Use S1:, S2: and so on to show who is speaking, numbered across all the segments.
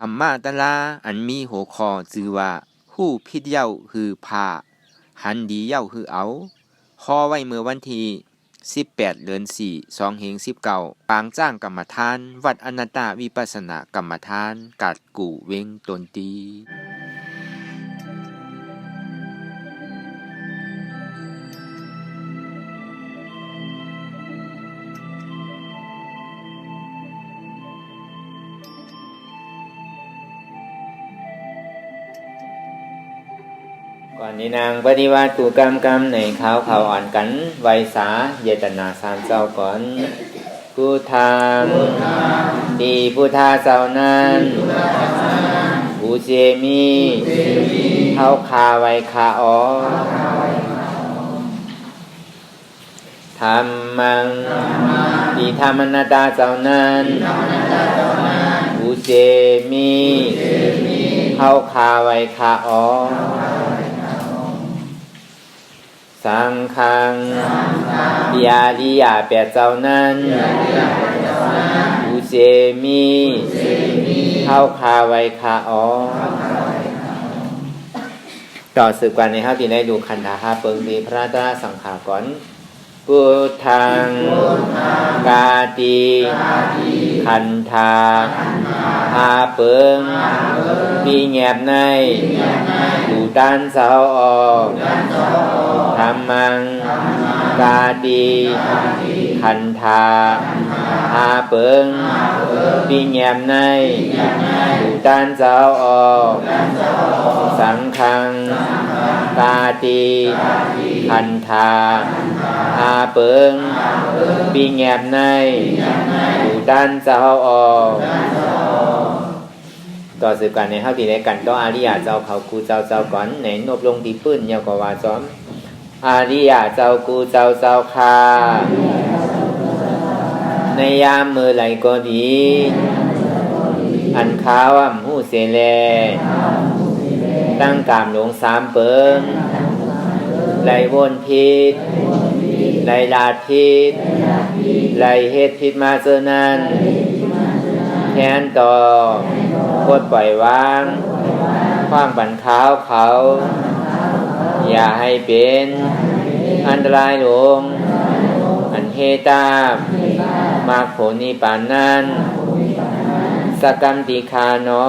S1: อัมมาตลาอันมีหัวข้อชื่อว่าฮู้ผิดเหย้าฮือพาหันดีเหย้าฮือเอาข้อไว้เมื่อวันที่18เดือน4 2519ปางจ้างกรรมฐานวัดอนัตตวิปัสสนากรรมฐานกัดกู่เวงตนตีก่อนนี้นางปฏิวัติตูกรรมในเขาอ่อนกันไวสาเยตนาสามเจ้าก่อนผู้ทางดีผู้ทาเจ้านั้นผู้เจมีเขาคาไวคาอ๋อธรรมังดีธรรมนาตาเจ้านั้นผู้เจมีเขาคาไวคาอ๋อสังฆังปิยาริยาแปดเจ้านั้นอุเจมีเข้าคาไวคาอ๋อต่อสืบกันในห้าที่ได้ดูคันธาเปิงมีพระตราสังขากรพุทธังกาติคันธาหาเปิงมีแงบในดูด้านเสาออกธรรมังกาติคันธาหาเปิงมีแงบในดูด้านเสาออกสังฆังกาติคันธาหาเปิงมีแงบในดูด้านเสาออกต่อสืบกันในเฮาที่ได้กันต่ออาริยะเจ้าเขากูเจ้าก่อนในนบลงที่ปื้นยาวกว่าซ้อมอาริยะเจ้ากูเจ้าคาในยามมือไหลก็ดีอันขาวอ่ำหูเสแลตั้งกามหลงสามเปิงไหลวนพิษไหลลาดพิษไหลเฮ็ดพิษมาเจอนั้นแทนต่อโคตรปล่อยวางความบันขาวเขาอย่าให้เป็นอันตรายหลงอันเฮตาบมากผลนิพพานนั้นสกัมติคานอ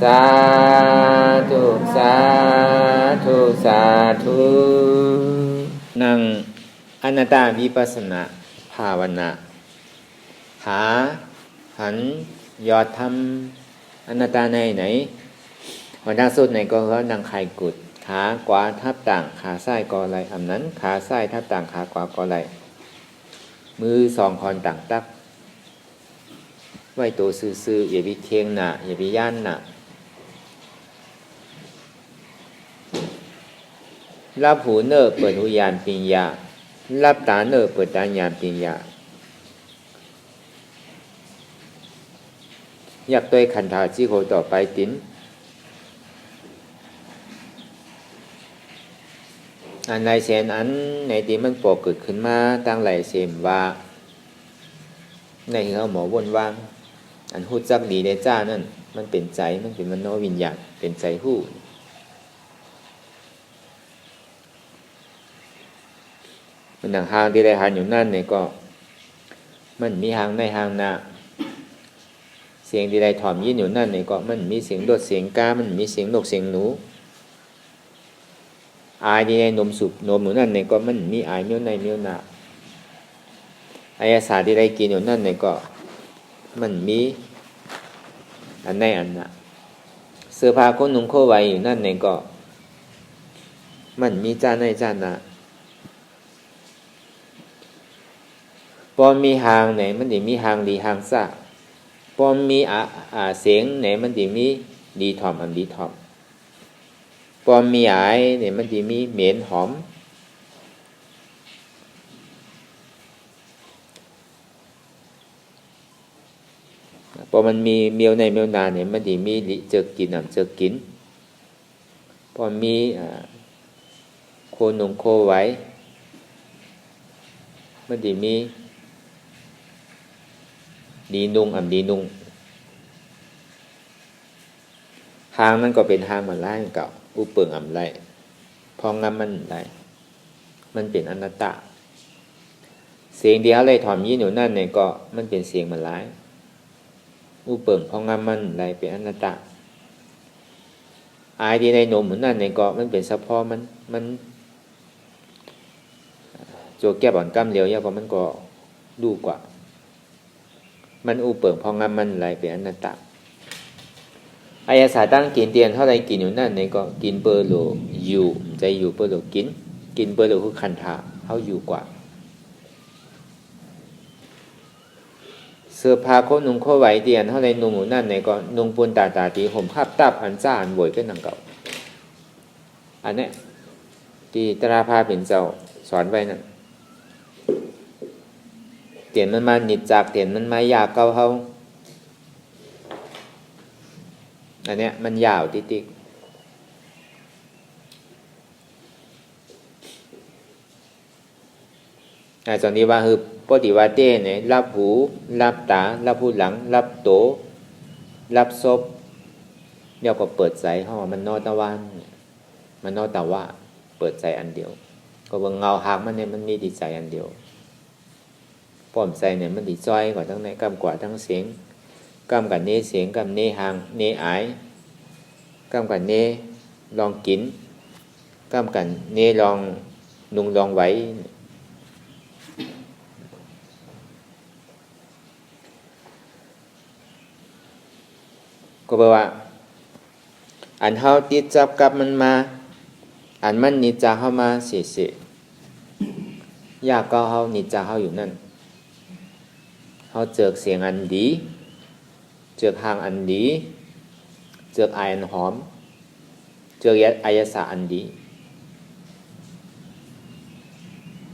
S1: สาธุสาธุสาธุนั่งอนัตตวิปัสสนาภาวนาหาหันยอดทำอนัตตาในไหนวันล่าสุดในก็เขานั่งไข่กุดขาขวาทับต่างขาซ้ายกอไหลอำนั้นขาซ้ายทับต่างขาขวากอไหลมือสองคอนต่างตักไว้ตัวซื่อๆอย่าไปเทียงหน้าอย่าไปย่านหน้ารับหูเนอเปิดหูยานปิญญารับตาเนอเปิดตาญาณปิญญาอยากตัวขันธาจิโกต่อไปติ้นอันใดเสียนอันในที่มันปกเกิดขึ้นมาตั้งหลายเสียมว่าในเขาหมอวนวางอันหูจักดีได้จ้านั่นมันเป็นใจมันเป็นมโนวิญญาณเป็นใจหู้มันดังหางที่ได้หันอยู่นั่นเนี่ยก็มันมีหางในหางหน้าเสียงที่ได้ถ่อมยินอยู่นั่นเนี่ยก็มันมีเสียงโดดเสียงกามันมีเสียงนกเสียงหนูอายที่ได้นมสุบนมอยู่นั่นเนี่ยก็มันมีอายเมี้ยวในเมี้ยวหน้าอายาศาสตร์ที่ได้กินอยู่นั่นเนี่ยก็มันมีอันในอันน่ะเสื้อผ้าคนนุ่งโคไว้อยู่นั่นเนี่ยก็มันมีจ้าในจ้าหน้าพอมีหางไหนมันจะมีหางดีหางซาพอมีเสียงไหนมันจะมีดีถ่อมอันดีถ่อมพอมีอายไหนมันจะมีเหม็นหอมพอมันมีเมียวในเมียวนาเนี่ยมันจะมีลิเจอกินน้ำเจอกินพอมีโคนุ่งโคไว้มันจะมีดีนุ่งอ่ำดีนุ่ง างนั้นก็เป็นทางมันไล่เก่าอุเปิงอ่ำไรพองำมันไรมันเป็นอนัตตาเสียงเดียวอะไรถอมยี่หนูนั่นเนี่ยก็มันเป็นเสียงมันไรอุเปิงพองำมันไรเป็นอนัตตาอายดีในหนุ่มเหมือนนั่นเนี่ยก็มันเป็นเฉพาะมันโจแก้บ่อนกำเหลียวยาก็มันก็ดูกว่ามันอุเปิงพองำมันไรเป็นอนัตตาอายาสาตั้งกินเตียนเท่าไรกินอยู่นั่นเนี่ยก็กินเปอร์โลอยู่ใจอยู่เปอร์โลกินเปอร์โลคือคันธาเขาอยู่กว่าเสื้อผ้าโคนุ่งโคไหวเตียนเท่าไรนุ่งอยู่นั่นเนี่ยก็นุ่งปูนตาตีห่มภาพตับอันจ้าอันโวยเป็นหนังเก่าอันนี้ที่ตราภาเป็นเจ้าสอนไว้นั่นเตียนมันมาหนิดจากเตียนมันมายาเก่าเขาอันเนี้ยมันยาวติ๊กตอนนี้ว่าคือปฏิวัติเนี่ยรับหูรับตารับหูหลังรับโตรับศพเดี๋ยวก็เปิดใจห้องมันนอตะวันมันนอตะว่าเปิดใจอันเดียวก็ว่าเงาหากมันเนี่ยมันมีดีใจอันเดียวป้อมใจเนี่ยมันดีจ้อยกว่าทั้งในกำกว่าทั้งเสียงกำกับเนเสียงกำเนหางเนอายกำกับเนลองกินกำกับเนลองนุ่งลองไว้ก็แปลว่าอันเฮาติดจับกับมันมาอันมันนิจจาเฮามาเสียยากก็เฮานิจจาเฮาอยู่นั่นเฮาเจอเสียงอันดีเจอหางอันดีเจออายอันหอมเจออายสาอันดี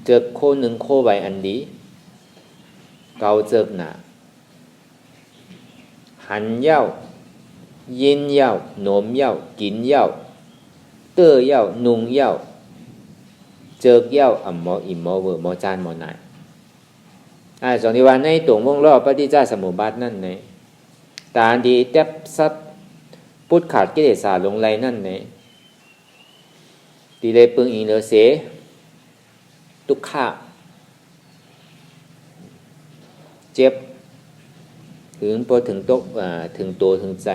S1: เจอโคหนึ่งโคใบอันดีเกาเจอหนาหันเย้ายินเย้าโหนมเย้ากินเย้าเต้อเย้านุงเย้าเจอเย้าอ่ำหมออิ่มหมอเวอร์หมอจานหมอไหนสองที่ว่าในตวงวงรอบปฏิจจสมุปบาทนั่นไงตาดีแทบซัดพุทธขาดกิเลสาลงไรนั่นไงตีเลยปึงอิงเลเสทุกข้าเจ็บถึงพอถึงโต๊ะถึงตัวถึงใจ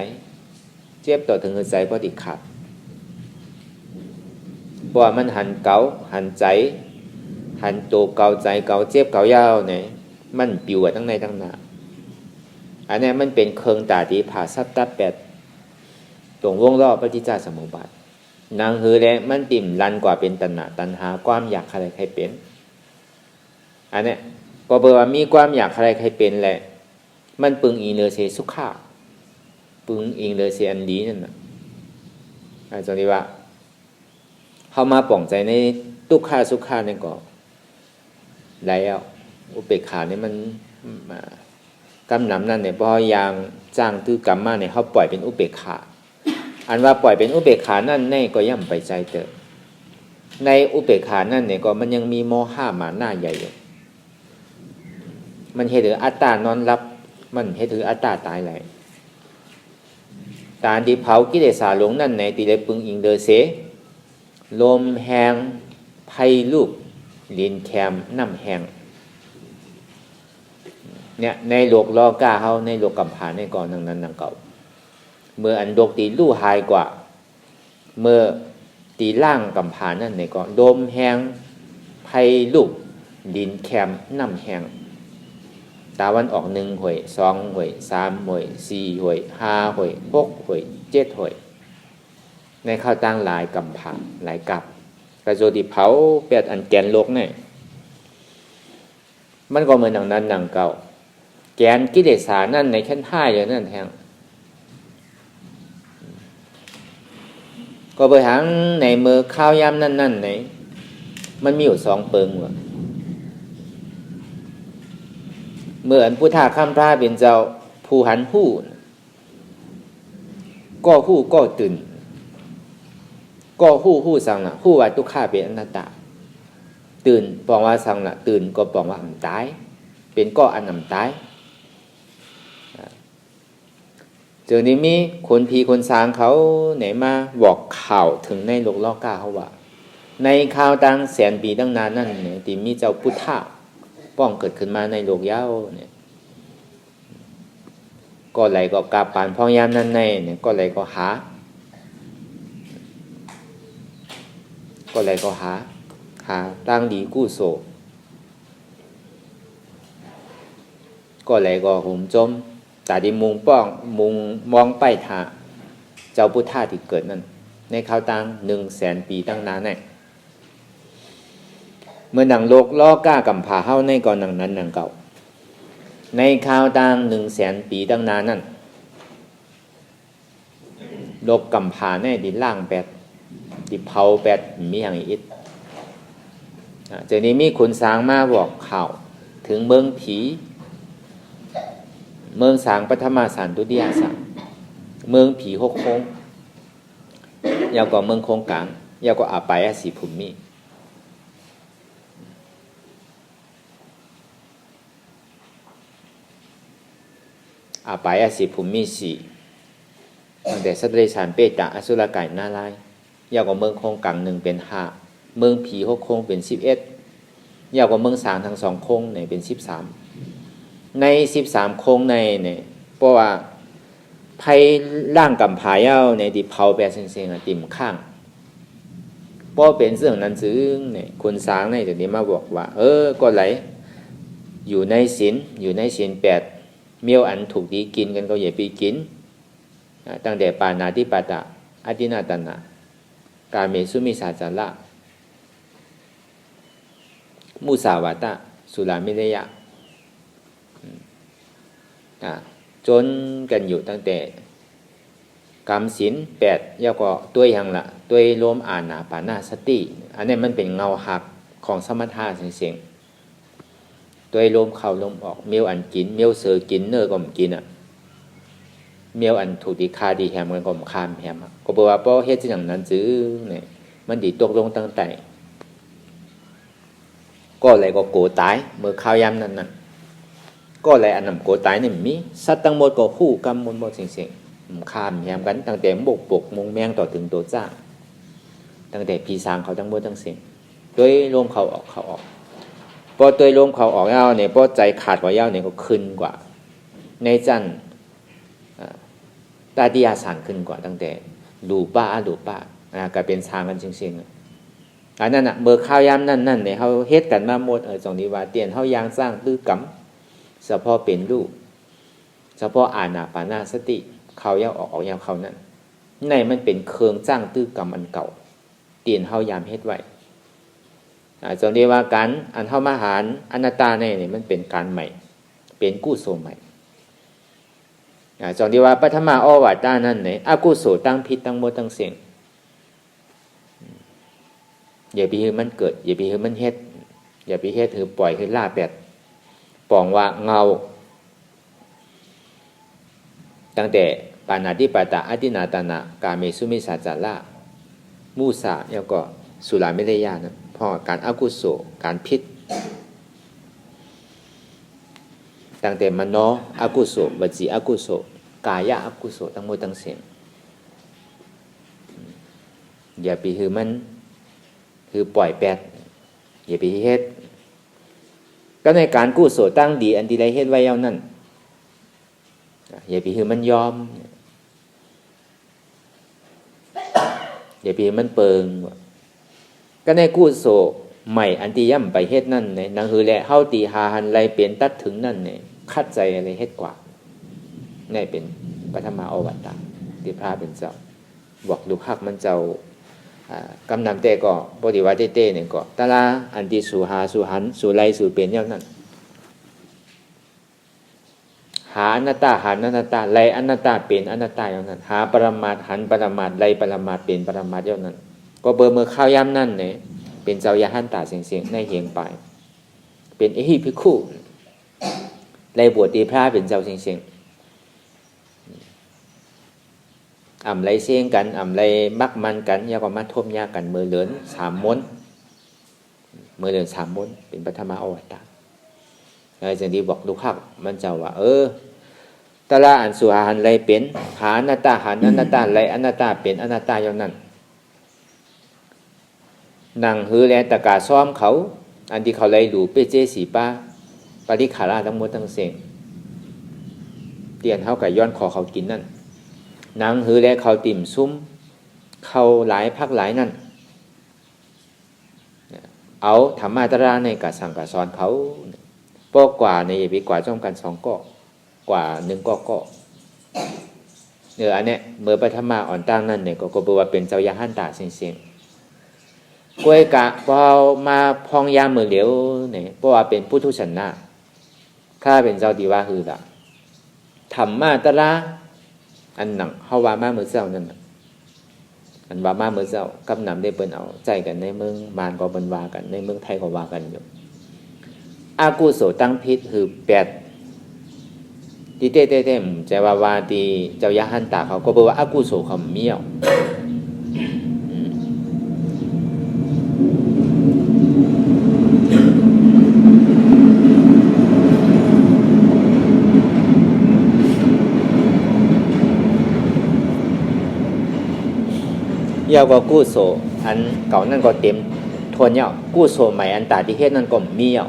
S1: เจ็บต่อถึงใจพอติดขาดเพราะมันหันเกาหันใจหันตัวเกาใจเกาเจ็บเกายาวเนี่ยมันปิวตั้งในตั้งหน้าอันนี้มันเป็นเคืองตาดีผ่าสัตตะแปดตรงวงรอบปฏิจจสมุปบาทนางฮือแล้วมันติ่มลันกว่าเป็นตัณหาความอยากอะไรใครเป็นอันนี้พอเบอร์ว่ามีความอยากอะไรใครเป็นแหละมันปึงอิงเลเซสุขาปึงอิงเลเซอันดีนั่นน่ะจนที่ว่าเข้ามาป่องใจในทุกข้าสุขาเนี่ยก็แล้วอุเบกขาเนี่ยมันกำหนำนั่นเนี่ยพอยางจ้างตื้อกรรมมาเนี่ยเขาปล่อยเป็นอุเบกขาอันว่าปล่อยเป็นอุเบกขานั่นแน่ก็ย่ำไปใจเตอในอุเบกขานั่นเนี่ยก็มันยังมีโมหะมาหน้าใหญ่อยู่มันเห็นถืออัตตานอนรับมันเห็นถืออัตตาตายไหลการที่เผากิเลสาหลงนั่นในตีเลยปึงอิงเดอเสลมแหงไพลูกลินแคมน้ำแหงเนี่ยในโลกลอกาเขาในโลกกัมพาในก่อนนั้นนังเก่าเมื่ออันโลกตีลู่หายกว่าเมื่อตีล่างกัมพานั่นในก่อนลมแหงไพลูกลินแคมน้ำแหงตาวันออก1 หวย2 หวย3 หวย4 หวย5 หวย6 หวย7 หวยในข้าวตั้งหลายกำผังหลายกับกระโจดิเผาเปียดอันแกนโลกเนี่ยมันก็เหมือนนั้นหนังเก่าแกนกิเลสานั่นในขั้น5อย่างนั้นแทงก็ไปหางในมือข้าวยำนั่นไหนมันมีอยู่2 เปิงเมื่ออันพุทธะข้ามพระเป็นเจ้าผู้หันหู้ก็หู้ก็ตื่นก็หู้สังละหู้ว่าทุกข้าเป็นอนัตตาตื่นปองว่าสังละตื่นก็ปองว่าอันตายเป็นก็อันอันตาย จนนี้มีคนผีคนสางเขาไหนมาบอกข่าวถึงในโลกลอกาเขาว่าในข่าวตั้งแสนปีตั้งนานนั่นเนี่ยที่มีเจ้าพุทธะป้องเกิดขึ้นมาในโลกยาวเนี่ยก็ไหลก็กาปานพอยามนั้นในเนี่ยก็ไหลก็หาตั้งดีกู้โศก็ไหลก็หุ่มจมแต่ที่มุงป้องมุงมองไปหาเจ้าพุทธะที่เกิดนั่นในข่าวตั้ง100,000 ปีตั้งนานเนี่ยเมื่อหนังโลกล้อกล้ากำพาเฮ้าในก่อนหนังนั้นหนังเก่าในข่าวต่าง100,000 ปีตั้งนานนั่นโลกกำพาในดินล่างแปดดิเผาแปดมีอย่างอิดจากนี้มีคนสางมาบอกข่าวถึงเมืองผีเมืองสางปฐมาสารตุติยสางเมืองผี6 โค้งยาวกว่าเมืองโค้งกลางยาวกว่าอาปายสีภูมิอาปายสีภูมิสี่ตั้งแต่สัตว์เดรัจฉานเปตะอสุรกายนาลายยาวกว่าเมืองโค้งกลาง1เป็น5เมืองผี6 โค้งเป็น11ยาวกว่าเมืองสางทั้ง2 โค้งในเป็น13ใน13 โค้งในเนี่ยเพราะว่าภัยร่างกำพายาวในที่เผาแปดเสียงๆติ่มข้างเพราะเป็นเรื่องนั้นซึ่งเนี่ยคนสางในจากนี้มาบอกว่าก็ไหลอยู่ในศีล8เมียวอันถูกดีกินกันก็อย่าไปกินตั้งแต่ปานาติปาตะอธินาตนะกาเมสุมิสาจาระมุสาวาตะสุรามิเรยะจนกันอยู่ตั้งแต่กรรมศีล8แล้วก็ตัวอย่างละตัวรวมอานาปานาสติอันนี้มันเป็นเงาหักของสมถะเสียงๆตัวลมเข้าลมออกเมียวอันกินเมียวเสือกินเนื้อก็มกินเมียวอันถูกดีคาดีแฮมกันก็มคามแฮมก็บอกว่าเพราะเฮ็ดจังนั้นซื้อเนี่ยมันดีตกลงตั้งแต่ก็เลยก็โกตายเมื่อข้าวยามนั้นก็เลยอันนำโกตายนี่มีสัตว์ทั้งหมดก็คู่กรรมหมดเสียงๆข้ามแฮมกันตั้งแต่บกปกมงแมงต่อถึงตัวจ้างตั้งแต่พี่สางเขาทั้งหมดทั้งสิ้นโดยลมเขาออกพอตัวลมเขาออกยาวเนี่ยพอใจขาดกว่ายาวเนี่ยก็ขึ้นกว่าในจันตาดิยาสานขึ้นกว่าตั้งแต่ดูป้ากลายเป็นทางกันเชียงๆอันนั้นเบอร์ข้าวยามนั่นเนี่ยเขาเฮ็ดกันมาหมดตรงนี้ว่าเตียนเขายางสร้างตื้อกำเฉพาะเป็นรูปเฉพาะอานาปานาสติเขายาวออกยาวเขานั่นในมันเป็นเครื่องจ้างตื้อกำอันเก่าเตียนเขายามเฮ็ดไว้ตรงนี้ว่าการอันเข้ามาหารอนัตตาเนี่ยมันเป็นการใหม่เป็นกุศลใหม่ตรงที่ว่าปฐมาอวาตานั่นเนี่ยอกุศลตั้งพิษตั้งโมตั้งเสียงอย่าไปให้มันเกิดอย่าไปให้มันเฮ็ดอย่าไปเฮ็ดถือปล่อยให้ล่าแปดปองว่าเงาตั้งแต่ปานาติปาตะอธินาตนะกาเมสุมิสาจาระมุสาแล้วก็สุรามิเรยะนะเพราะการอกุศลการพิษตั้งแต่มโนอกุศลวจีอกุศลกายะอกุศลทั้งหมดทั้งสิ้นอย่าไปคือมันคือปล่อยแปดอย่าไปเฮ็ดก็ในการกุศลตั้งดีอันที่ได้เฮ็ดไว้แล้วนั่นอย่าไปคือมันยอมอย่าไปคือมันเปิงก็ในกุศลใหม่อันที่ย่ำไปเฮ็ดนั่นเนี่ยนังคือแหละเฮาตีหาหันไรเปลี่ยนตัดถึงนั่นเนี่ยคัดใจอะไรเฮ็ดกว่านี่เป็นปฐมาอวัตตะที่พระเป็นเจ้าบอกลูกฮักมันเจ้ากำนำแต่ก็ปฏิวัติเต้เนี่ยก็ตะลาอันที่สู่หาสู่หันสู่ไรสู่เป็นอย่างนั้นหาอนัตตาหาอนัตตาไรอนัตตาเป็นอนัตตาอย่างนั้นหาปรมาตหันปรมาตไรปรมาตเป็นปรมาตอย่างนั้นก็เบอร์เมื่อข้าวย่ำนั่นเนี่ยเป็นเจ้ายาหันตาเสียงๆในเหียงไปเป็นอิหิภิกขุไรบวชตีพระเป็นเจ้าเสียงๆอ่ำไรเสียงกันอ่ำไรมักมันกันยาก็มาทมยากันมือเหลือน3 ม้วนมือเหลือน3 ม้วนเป็นปฐมาอวตารไอ้จังที่บอกลูกฮักมันเจ้าว่า ตละอันสุหาหันไรเป็นหาอนัตตาหันอนัตตาไรอนัตตาเป็นอนัตตาอย่างนั้นนั่งหือแลตะกาซ้อมเขาอันที่เขาไรหลูเปเจสีป้าปริขาราทั้งหมดทั้งเสียงเตียนเขากับย้อนคอเขากินนั่นนั่งหือแลเขาติ่มซุ้มเขาหลายพักหลายนั่นเอาธรรมะตราในกาสั่งกาสอนเขาปอกว่าในปีกว่าจ้องกัน2ก็กว่า1ก็อันเนี้ยเมื่อปฐมาอ่อนตั้งนั่นเนี่ยก็บอกว่าเป็นเจ้ายาหันตาเสียงกล้วยกะพอมาพองยามมือเหลียวเนี่ยเพราะว่าเป็นพุทธุชนะข้าเป็นเจ้าดีว่าคือละธรรมะตราอันหนังเฮาว่ามาเมื่อเจ้านั่นอันว่ามาเมื่อเจ้ากับนำได้เปิ้นเอาใจกันในเมืองบานก็เปิ้นว่ากันในเมืองไทยก็ว่ากันอยู่อากุโสตั้งพิษคือ8ที่เต้ๆๆใจว่าที่เจ้ายาหันตาเขาก็บอกว่าอากุโสเขาเมี่ยวยาวกว่ากู้โสอันเก่านั่นก็เต็มทวนยาวกู้โสใหม่อันตาที่เฮ็ดนั่นก็มียาว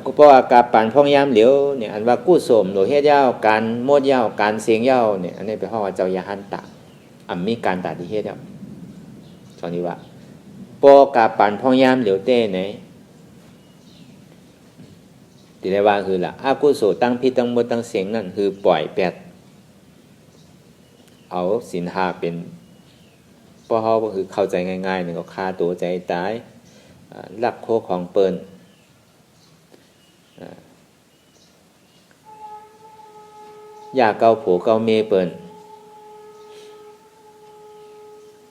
S1: ก็เพราะว่าการปานพ่องยามเหลียวเนี่ยอันว่ากู้โสมโดยเฮ็ดยาวการโมดยาวการเสียงยาวเนี่ยอันนี้เป็นห้องว่าเจ้ายาหันตะอันมีการตาที่เฮ็ดยาวตอนนี้ว่าปอการปานพ่องยามเหลียวเต้ไหนที่ได้ว่าคือละอากุโสตั้งพิษตั้งมดตั้งเสียงนั่นคือปล่อยเอาศีล5เป็นเพราะเขาก็คือเข้าใจง่ายๆนี่ก็ฆ่าตัวใจตายลักโคของเปิ้นอย่าเกาผัวเกาเมเปิ้น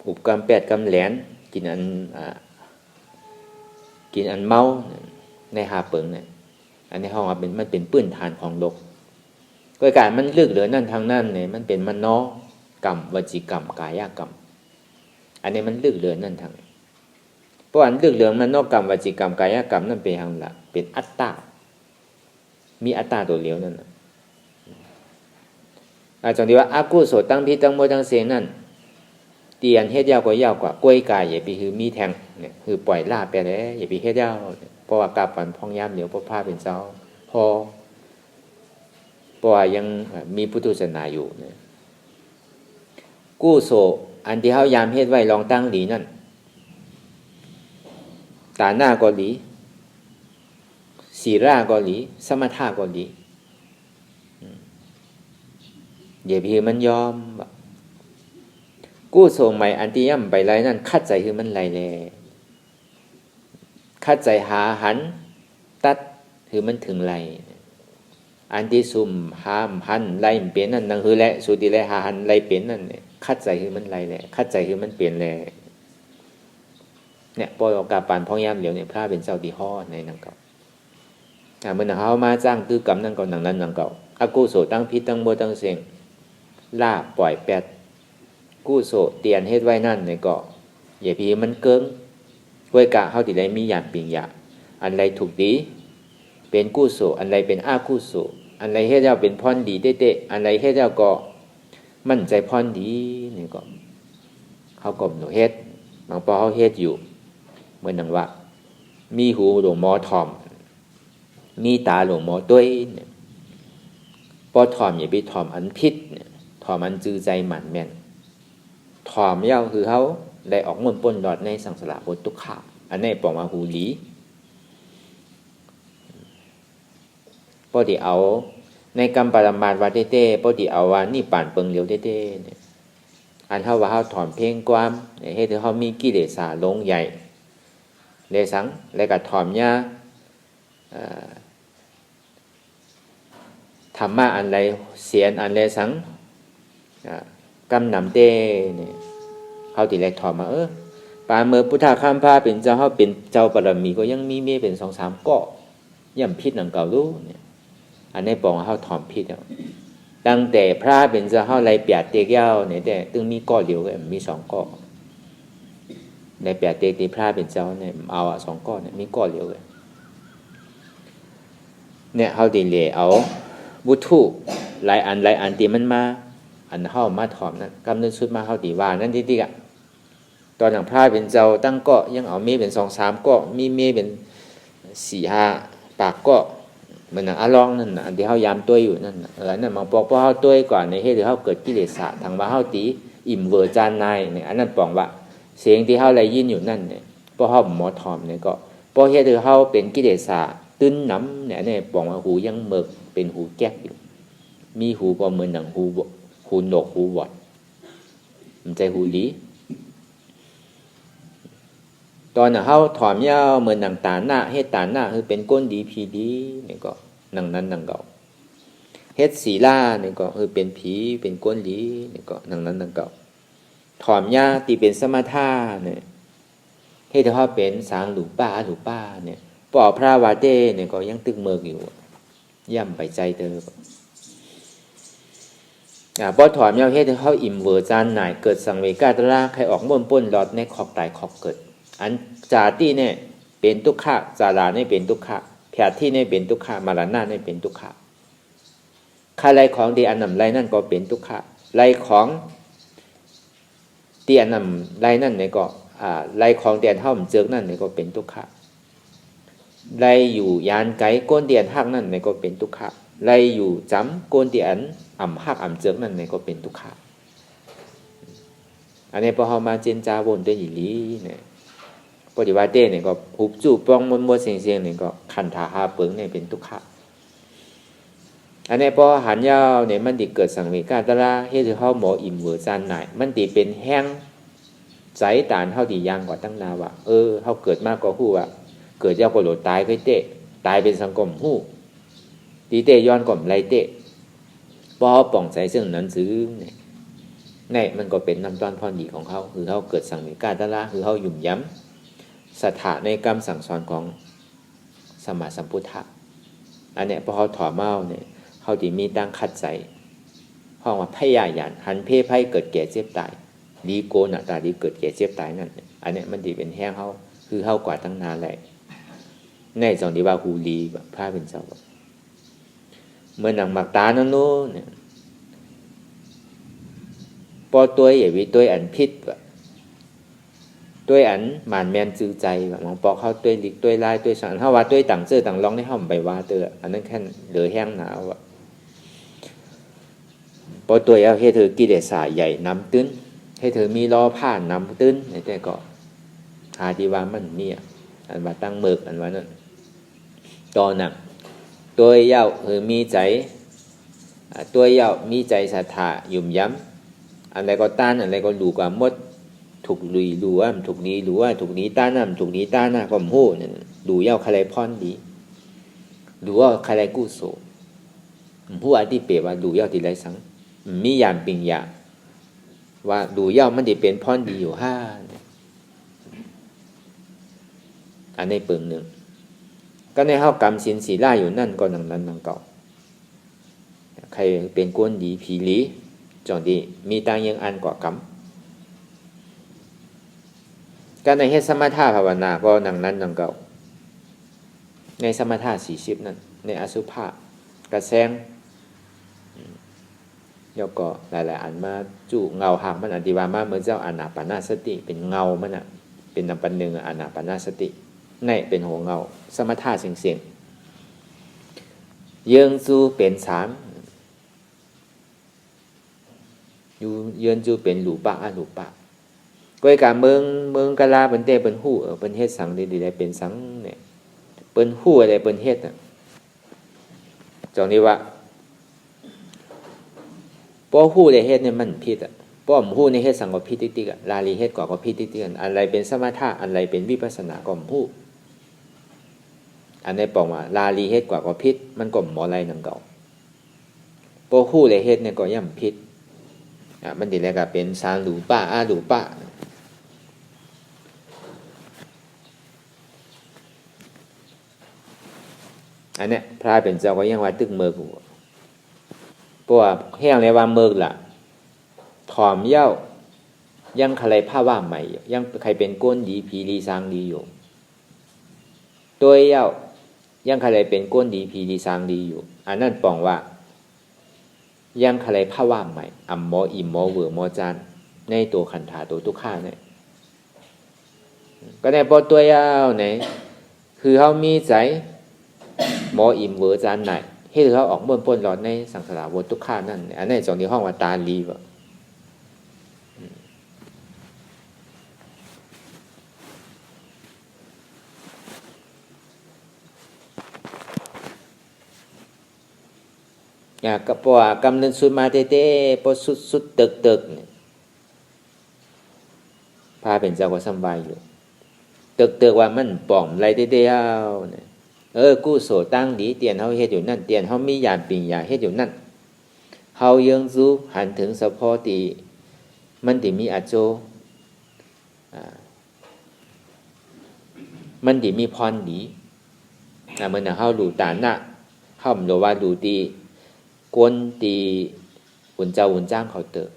S1: อุบกำ8กำแหลนกินอันเมาในหาเปิงเนี่ยอันนี้ห้องว่ามันเป็นปื้นฐานของโลกโดยการมันเลือกเหลือนั่นทางนั่นเนี่ยมันเป็นมโนกรรมวจีกรรมกายกรรมอันนี้มันเลือกเหลือนั่นทางเพราะอันเลือกเหลือมโนกรรมวจีกรรมกายกรรมนั่นเป็นทางละเป็นอัตตามีอัตตาตัวเดียวนั่นอาจารย์ที่ว่าอากุโสตั้งพิษตั้งโมตั้งเสียงนั่นเตียนเฮ็ดยาวกว่ากล้วยกายอย่าไปคือมีแทงเนี่ยคือปล่อยล่าไปแล้วอย่าไปเฮ็ดยาวเพราะว่ากาปันพองยามเหลียวพระพาเป็นเจ้าพอเพราะว่ายังมีพุทธศาสนาอยู่เนี่ยกู้โสอันที่เฮายามเฮ็ดไว้ลองตั้งหลีนั่นตาหน้าก็หลีศีราก็หลีสมถะก็หลีอย่าไปคือมันยอมกู้โสใหม่อันที่ย่ำไปไรนั่นคัดใจคือมันไรแลคัดใจหาหันตัดคือมันถึงไรอันที่ซุ่มหามหันไรมันเป็นนั่นนั่นคือแหละสุดที่ไรหาหันไรเป็นนั่นเนี่ยคัดใจคือมันไรแหละคัดใจคือมันเปลี่ยนแลเนี่ยปอยออกกาปานพ่อยามเหลียวเนี่ยพระเป็นเจ้าดีห่อในนังเก่าเมื่อเขามาจ้างตื้อกรรมนั่งเก่านังนั้นนังเก่าอากุโสตั้งพิษตั้งโมตั้งเสียงล่าปล่อย8กู้โสเตียนเฮ็ดไว้นั่นเนี่ยก็อย่าพีมันเกิงกล้วยกะเฮาที่ไรมีอย่างปิงยาอันไรถูกดีเป็นกู้โสอันไรเป็นอากู้โสอันไรเฮ็ดแล้วเป็นพรดีเต้ๆอันไรเฮ็ดแล้วก็มั่นใจพรดีนี่ก็เฮาก็บ่เฮ็ดบางปอเฮาเฮ็ดอยู่เหมือนนังว่ามีหูหลวงหมอถ่อมมีตาหลวงหมอตุ้ยเนี่ยพอถ่อมอย่าไปถ่อมอันผิดเนี่ยถ่อมอันจือใจหมั่นแม่นถ่อมยาวคือเฮาได้ออกมนต์ปนดอดในสังสารวัฏทุกข์อันนี้ปองมาหูหลีพอที่เอาในกรรมปรมาทว่าเต้ๆพอที่เอาว่านี่ป่านเปิงเหลียวเต้ๆเนี่ยอันเฮาว่าเฮาถอนเพลงความเฮ็ดให้เฮามีกิเลสลงใหญ่เลสังแล้วก็ถอมยาธรรมะอันไรเสียนอันเลสังกำนำเต้เนี่ยเขาติแรกถอมมาปาเมื่อพุทธะข้ามพาเป็นเจ้าเฮาเป็นเจ้าปรมีก็ยังมีเมียเป็น 2-3 ก็ย่ำพิษหนังเก่ารู้เนี่ยอันนี้ปองเฮาถอมพิษแล้วตั้งแต่พระเป็นเจ้าเฮาไรเปียดเตียกยาวเนี่ยแต่ตึงมีก้อเดียวก็มี2ก้อ ในแปดเตกที่พระเป็นเจ้าเนี่ยเอา2ก้อนเนี่ยมีก้อนเดียวเลยเนี่ยเขาดีเลยเอาวุถุหลายอันที่มันมาอันเข้ามาถอมนั่นกำเนิดชุดมาเข้าดีว่านั่นที่อ่ะตอนอย่างพระเป็นเจ้าตั้งก็ยังเอามีเป็น2-3ก็มีเป็น4-5 ปากก็เหมือนอย่างลองนั่นอันที่เขายามตัวอยู่นั่นนั่นมองปอกเพราะเขาตัวก่อนในเหตุที่เขาเกิดกิเลสทางว่าเขาตีอิ่มเวอร์จานนายเนี่ยอันนั้นปองว่าเสียงที่เขาไรยินอยู่นั่นเนี่ยเพราะเขาหมอถอมเนี่ยก็เพราะเหตุที่เขาเป็นกิเลสตื้นน้ำเนี่ยปองว่าหูยังเมิกเป็นหูแก๊กอยู่มีหูก็เหมือนหนังหูหนกหูบอดมันใจหูดีตอนเขาถอมยาวเหมือนหนังตาหน้าเฮ็ดตาหน้าคือเป็นก้นดีผีดีเนี่ยก็หนังนั้นหนังเก่าเฮ็ดศีลาเนี่ยก็คือเป็นผีเป็นก้นดีเนี่ยก็หนังนั้นหนังเก่าถอมยาตีเป็นสมถะเนี่ยเฮ็ดเขาเป็นสางหลูป้าเนี่ยปอพระวาเต้เนี่ยก็ยังตึกเมิกอยู่ย่ำไปใจเธอพอถอมยาเฮ็ดเขาอิ่มเวอร์จานไหนเกิดสังเวกาตระใครออกม่วนป้นหลอดในขอบตายขอบเกิดอันจาติเนี่ยเป็นทุกขะจาราเนี่ยเป็นทุกขะแผดที่เนี่ยเป็นทุกขะมรณะเนี่ยเป็นทุกขะค่าไรของดีอันนำไรนั่นก็เป็นทุกขะไรของดีอันนำไรนั่นเนี่ยก็ไรของเดียนเท่ามันเจิกนั่นเนี่ยก็เป็นทุกขะไรอยู่ยานไกก้นเดียนหักนั่นเนี่ยก็เป็นทุกขะไรอยู่จำก้นเดียนอ่ำหักอ่ำเจิกนั่นเนี่ยก็เป็นทุกขะอันนี้พอเขามาเจนจาวนด้วยอย่างนี้เนี่ยปฏิวัติเนี่ยก็หุบจูป้องมัวเสียงเนี่ยก็ขันธาหาเปิงเนี่ยเป็นทุกขะอันนี้พอหันยาวเนี่ยมันติเกิดสังเวกาตระเฮ็ดให้เขาหมออิ่มเวอร์จานไหนมันติเป็นแห้งใจตานเขาดียางกว่าตั้งนาว่าเขาเกิดมากก็ฮู้ว่าเกิดยาวก็โหลดตายก็เตะตายเป็นสังคมฮู้ตีเตย้อนก่อมไรเตะพอเขาป่องใจซึ่งนั้นซื้อเนี่ยมันก็เป็นน้ำต้อนพรดีของเขาคือเขาเกิดสังเวกาตระคือเขาหยุ่มย้ำสถาในกรรมสั่งสอนของสมมาสัมพุทธะอันเนี้ยพอเขาถอเมาเนี่ยเขาที่มีตั้งคัดใจห้องว่าพยายานหันเพศไพ่เกิดแก่เจ็บตายดีโกนตาดีเกิดแก่เจ็บตายนั่นอันเนี้ยมันดีเป็นแห้งเขาคือเขากว่าตั้งนานแหละในจังที่ว่าหูลีแบบพระเป็นเจ้าเมื่อหนังหมักตาโน้นเนี่ยพอตัวใหญ่วิตัวอันพิษด้วยอันหมานแมนจือใจมองปอกเขาด้วยลิกด้วยลายด้วยสันเขาว่าด้วยต่างเสื้อต่างร้องในห้องใบว่าเตออันนั้นแค่เหลือแห้งหนาวพอตัวเอาให้เธอกิเลสใหญ่น้ำตื้นให้เธอมีล้อผ้าน้ำตื้นในแต่ก็หาที่ว่ามันเนี่ยอันว่าตั้งเมิกอันว่านั่นตอนน่ะตัวเย้ามีใจตัวเย้ามีใจศรัทธายุ่มย้ำอะไรก็ต้านอะไรก็ดูกว่ามดถูกลุยรู้ว่าถูกนี้รู้ว่าถูกนี้ต้านน้ำถูกนี้ต้านหน้าก็มโหเนี่ยดูเย้าใครพรดีดูว่าใครกู้โสผู้อธิเปว่าดูเย้าที่ไรสังมียามปิงยาว่าดูเย้ามันจะเป็นพรดีอยู่ห้าอันในเปิงหนึ่งก็ในห้ากรรมสินศีลาอยู่นั่นก็นังนั้นนังเก่าใครเป็นก้นดีผีลีจองดีมีตังยังอันกว่ากรรมการในเฮ็ดสมถะภาวนาก็นังนั้นนังเก่าในสมถะ40นั้นในอสุภะกระแสงแล้วก็หลายๆอันมาจู่เงาหักมันอธิบายมาเหมือนเจ้าอานาปานสติเป็นเงามันน่ะเป็นนำปันหนึ่งอานาปานสติในเป็นหัวเงาสมถะเสียงเยืองจูเป็น3อยู่เยือนจูเป็นหลูปะหลูปะก้อยกะเมืองกะลาเปิ้นเตเปิ้นฮู้เปิ้นเฮ็ดสังดีๆได้เป็นสังเนี่ยเปิ้นฮู้อะไรเปิ้นเฮ็ดน่ะจังนี้ว่าบ่ฮู้ได้เฮ็ดเนี่ยมันผิดอ่ะบ่ฮู้ในเฮ็ดสังก็ผิดติ๊กๆอ่ะลาลีเฮ็ดก็ผิดติ๊กๆอะไรเป็นสมถะอะไรเป็นวิปัสสนาก็บ่ฮู้อันนี้บอกว่าลาลีเฮ็ดกว่าก็ผิดมันก็บ่อะไรนำเก่าบ่ฮู้ได้เฮ็ดเนี่ยก็ย่ำผิดมันดีแล้วก็เป็นสางหลูป้าหลูป้าอันเนี้ยพระเป็นเจ้าก็ยังว่าตึกเมิกเพราะว่าแห้งเลยว่าเมิกล่ะถอมเย้า ยังใครผ้าว่าใหม่ยังใครเป็นก้นดีผีดีสางดีอยู่ตัวเย้ายังใครเป็นก้นดีผีดีสางดีอยู่อันนั้นปองว่ายังใครผ้าว่าใหม่อัมโมอิมโมเวอร์โมจานในตัวขันธาตัวทุกข้าเนี่ยก็ในพอตัวเย้าเนี่ยคือเขามีใจหมออิมเวอร์จานไหนให้เขาออกม้วนป้นหลอดในสังสารวัฏทุกข้านั่นอันนี้จงที่ห้องว่าตาลีวะก็เพราะว่ากำเนิดสุดมาเต้ๆพอสุดตึกเนี่ยพาเป็นเจ้าก็สบายอยู่ตึกว่ามันป่อมไรเต้ๆเอาเนี่ยกู้โสตั้งดีเตียนเฮาเฮ็ดอยู่นั่นเตียนเฮามีญาณปิญญาเฮ็ดอยู่นั่นเฮายังรู้หันถึงเฉพาะที่มันที่มีอาโจมันที่มีพรดีเหมือนเฮารู้ตานะเฮาบ่ว่ารู้ที่กวนตีหุ่นเจ้าหุ่นจ้างเขาเตอ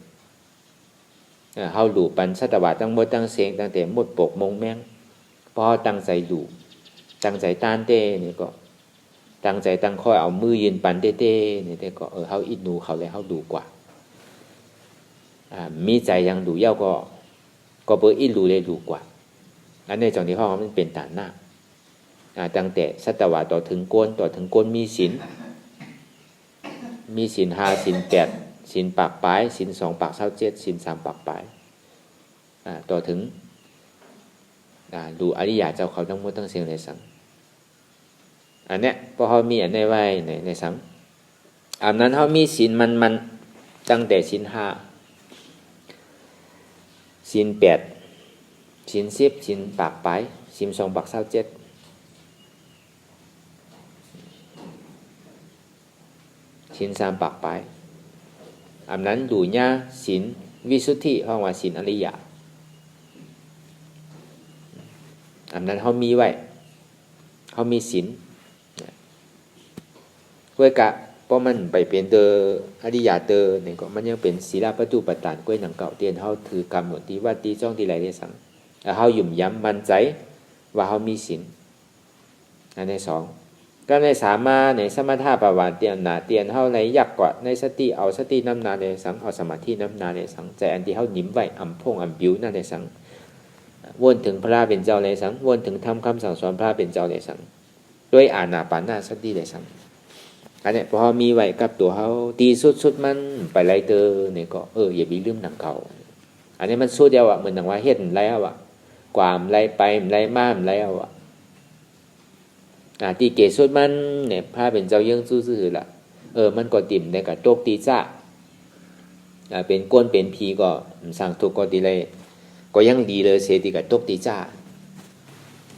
S1: เฮาดูปันสัตวะตั้งหมดตั้งเสียงตั้งแต่หมดปกมงแมงพอตั้งใจดูตั้งใจต้านเต้นี่ก็ตั้งใจตั้งค่อยเอามือยืนปันเต้ๆนี่แต่ก็เฮาอิดหนูเขาแล้วเฮาดูกว่ามีใจยังดูเย้าก็บ่อิดรู้เลยดูกว่าอันนี้จังที่เฮามันเป็นฐานหน้าตั้งแต่สัตวะต่อถึงกวนมีศีลมีศีล5ศีล8ศีลปากปลายศีล2ปาก27ศีล3ปากปลายต่อถึงดูอริยะเจ้าเขาทั้งหมดทั้งเสียงในสังอันเนี้ยพอเขามีอันในไว้ในสังอันนั้นเขามีศีลมันตั้งแต่ศีล5ศีล8ศีล10ศีลปากปลายศีล2ปาก27ศีล3ปากปลายอันนั้นดูญ่าศีลวิสุทธิห้องว่าศีลอริยะอันนั้นเขามีไว้เขามีศีลกล้วยกะเพราะมันไปเป็นเตออริยะเตอเนี่ยก็มันยังเป็นศีลปัจจุปตานกล้วยหนังเก่าเตียนเขาถือกำหนดที่ว่าตีจ้องที่ไรได้สังเขาหยุ่มย้ำมั่นใจว่าเขามีศีลอันที่สองก็ในสามาในสมถะปวารเตียนหนาเตียนเขาในยักกว่าในสติเอาสติน้ำนาในสังเอาสมาธิน้ำนาในสังใจอันที่เขาหนิมไว้อ่ำพงอ่ำบิวนั่นในสังวนถึงพระเป็นเจ้าในสังวนถึงทำคำสั่งสอนพระเป็นเจ้าในสังด้วยอานาปานาสติในสังอันนี้พอมีไว้กับตัวเขาตีสุดมันไปไรเตอเนี่ยก็อย่าไปลืมหนังเขาอันนี้มันสุดเดียวเหมือนหนังว่าเฮ็ดไรเอากวามไรไปไรมาไรเอาตีเกศสุดมันเนี่ยพระเป็นเจ้ายังซื่อๆล่ะมันก็ติ่มในกับโตกตีจ้าเป็นก้นเป็นผีก็สั่งทุกก็ตีเลยก็ยังดีเลยเสียตีกับตกตีจ้า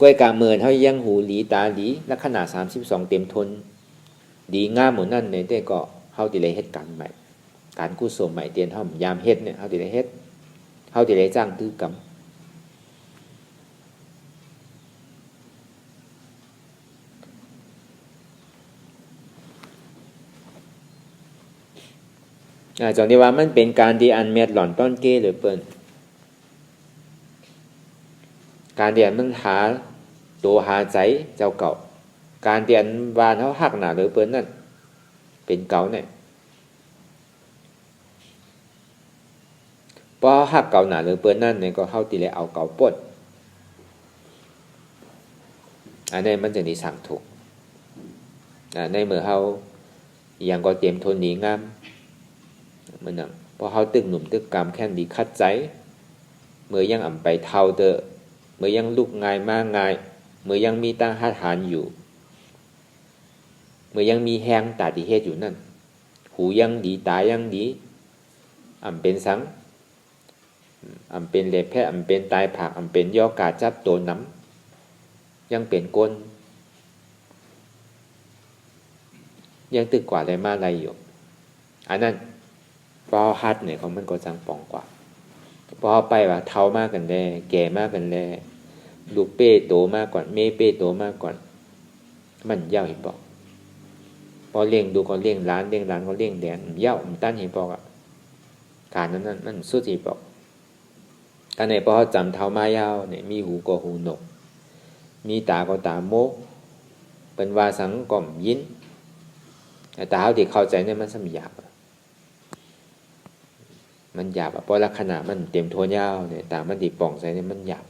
S1: กล้วยกาเมินเขายังหูหลีตาหลีลักษณะ32เต็มทนดีงามหมดนั่นเนี่ยแต่ก็เขาตีเลยเฮ็ดการใหม่การกู้สมใหม่เตียนเขายามเฮ็ดเนี่ยเขาตีเลยเฮ็ดเขาตีเลยจ้างตื้อกรรมจังที่ว่ามันเป็นการที่อันเม็ดหล่อนต้นเก้หรือเปิ้นการเรียนมันหาตัวหาใจเจ้าเก่าการเรียนวานเขาหักหนาหรือเปิ้นนั่นเป็นเก่าเนี่ยพอหักเก่าหนาหรือเปิ้นนั่นเนี่ยก็เข้าตีเลยเอาเก่าปดอันนี้มันจะนิสังถูกในเมื่อเขาอย่างก็เตรียมทนหนีงามมันนั่นพอเขาตึกหนุ่มตึกกรรมแค่ดีคัดใจเมื่อยังอ่ำไปเท่าเตอเมื่อยังลุกง่ายมากง่ายเมื่อยังมีตั้งหัตถานอยู่เมื่อยังมีแห้งตาดีเฮ็ดอยู่นั่นหูยังดีตายังดีอ่ำเป็นสังอ่ำเป็นเล็บแพะอ่ำเป็นตายผักอ่ำเป็นยอกาจับโตน้ำยังเป็นก้นยังตึกกว่าอะไรมาอะไรอยู่อันนั้นพอฮัดเนี่ยเขามันก็จังป่องกว่าพอไปว่าเท่ามากกันแน่แก่มากกันแน่ลูกเป้โตมากก่อนเมเป้โตมากก่อนมันเย้าเห็นบอกพอเลี้ยงดูก็เลี้ยงร้านก็เลี้ยงแดนเย้ามันตั้นเห็นบอกการนั้นมันสุดเห็นบอก cái này bao chấm thao ma yao này mi hú có hú nục mi tà có tà môเป็นว่าสังก่อมยินแต่เขาที่เข้าใจเนี่ยมันสัมหยาบมันหยาบเพราะลักษณะมันเต็มทั่วยาวเนี่ยแต่มันที่ป่องใส่เนี่ยมันหยาบ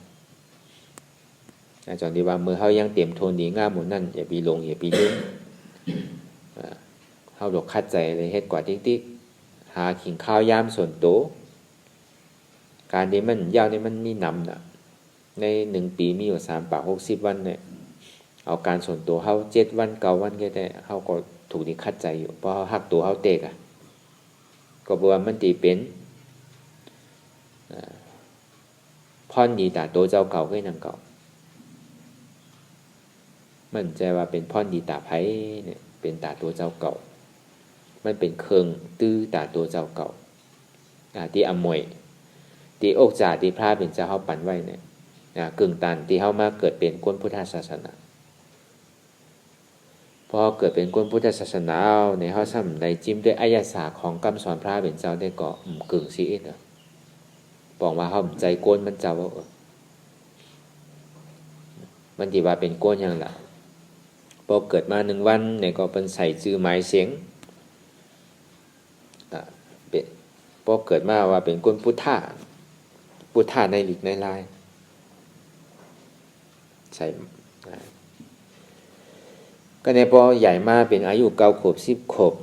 S1: จนที่ว่าเมื่อเขายังเต็มโทนดีง่ามหมดนั่นอย่าปีลงอย่าปีลุ่มเขาหลอกคัดใจเลยเฮ็ดกว่าติ๊กๆหาขิงข้าวยามส่วนโตการที่มันยาวนี่มันมีนำนะใน1 ปีมีอยู่3 ปาก60 วันเนี่ยเอาการส่วนตัวเขา7 วัน9 วันก็ได้เขาก็ถูกที่คัดใจอยู่เพราะเขาหักตัวเขาเตกก็บอกว่ามันตีเป็นพ่อนดีตาโตเจ้าเก่าก็นังเก่ามันใจว่าเป็นพ่อนดีตาไผ่เนี่ยเป็นตาตัวเจ้าเก่ามันเป็นเครื่องตื้อตาตัวเจ้าเก่าที่อมวยที่อกจ่าที่พระเป็นเจ้าเขาปั่นไว้เนี่ยกึ่งตันที่เขามาเกิดเป็นคนพุทธศาสนาพอเกิดเป็นคนพุทธศาสนาในเขาซ้ำในจิ้มด้วยอายศาสตร์ของคำสอนพระเป็นเจ้าได้ก็กึ่งซีอิดบอกว่าเขาใจโกนมันเจ้ามันที่ว่าเป็นโกนอย่างไรพอเกิดมา1 วันเนี่ยก็เป็นใส่ชื่อหมายเสียงพอเกิดมาว่าเป็นคนพุทธะในหลีกในลายใส่ก็ในพอใหญ่มาเป็นอายุ9 ขวบ10 ขวบ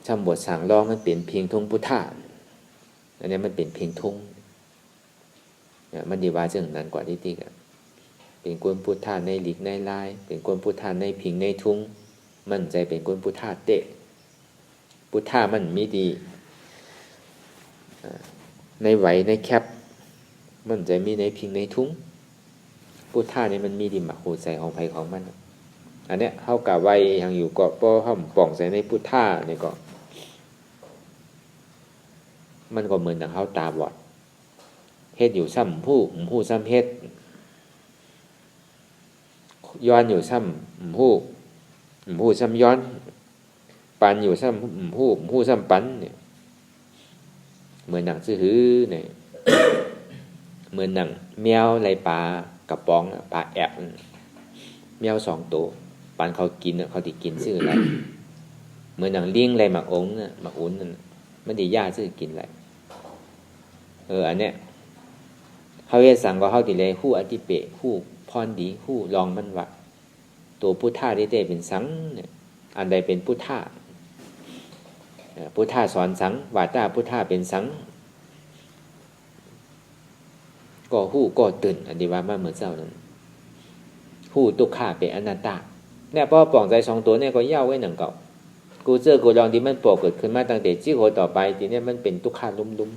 S1: ช่ำบทสั่งร้องมันเป็นเพียงทุ่งพุทธะอันนี้มันเป็นเพียงทุ่งมันดีว่าเรื่องนั้นกว่าที่ติ๊กเป็นกวนพุทธะในหลีกในลายเป็นกวนพุทธะในพิงในทุ่งมันใจเป็นกวนพุทธะเตะพุทธะมันมีดีในไหวในแคบมันใจมีในพิงในทุ่งพุทธะนี่มันมีดีหมักหัวใจของภัยของมันอันเนี้ยเข้ากับไว้ยังอยู่ก็เพราะเขาป่องใส่ในพุทธะนี่ก็มันก็เหมือนอย่างเขาตาบอดเฮ็ดอยู่ซ้ำผู้ซ้ำเฮ็ดย้อนอยู่ซ้ำผู้ซ้ำย้อนปันอยู่ซ้ำผู้ซ้ำปันเนี่ยเหมือนหนังซื้อหือเนี่ยเหมือนหนังแมวไรปลากระป๋องปลาแอบแมว2 ตัวปันเขากินเขาติกินซื้ออะไรเหมือนหนังเลี้ยงไรหมักองหมักอุ้นนั่นไม่ได้ย่าซื้อกินอะไรอันเนี้ยเขาเฮ็ดสั่งก็เขาติเลยฮู้อธิเปะฮู้พรดีฮู้ลองมันว่าตัวพุทธะได้เป็นสังเนี่ยอันใดเป็นพุทธะพุทธะสอนสังวาตาพุทธะเป็นสังก็ฮู้ก็ตื่นอันนี้ว่ามาเหมือนเจ้านั้นฮู้ทุกข์เป็นอนัตตาเนี่ยพอปล่องใจ2 ตัวเนี่ยก็ย่าไว้หนังเก่ากูเจอกูลองที่มันโผล่เกิดขึ้นมาตั้งแต่จิโกต่อไปทีนี้มันเป็นทุกข์ลุ่ม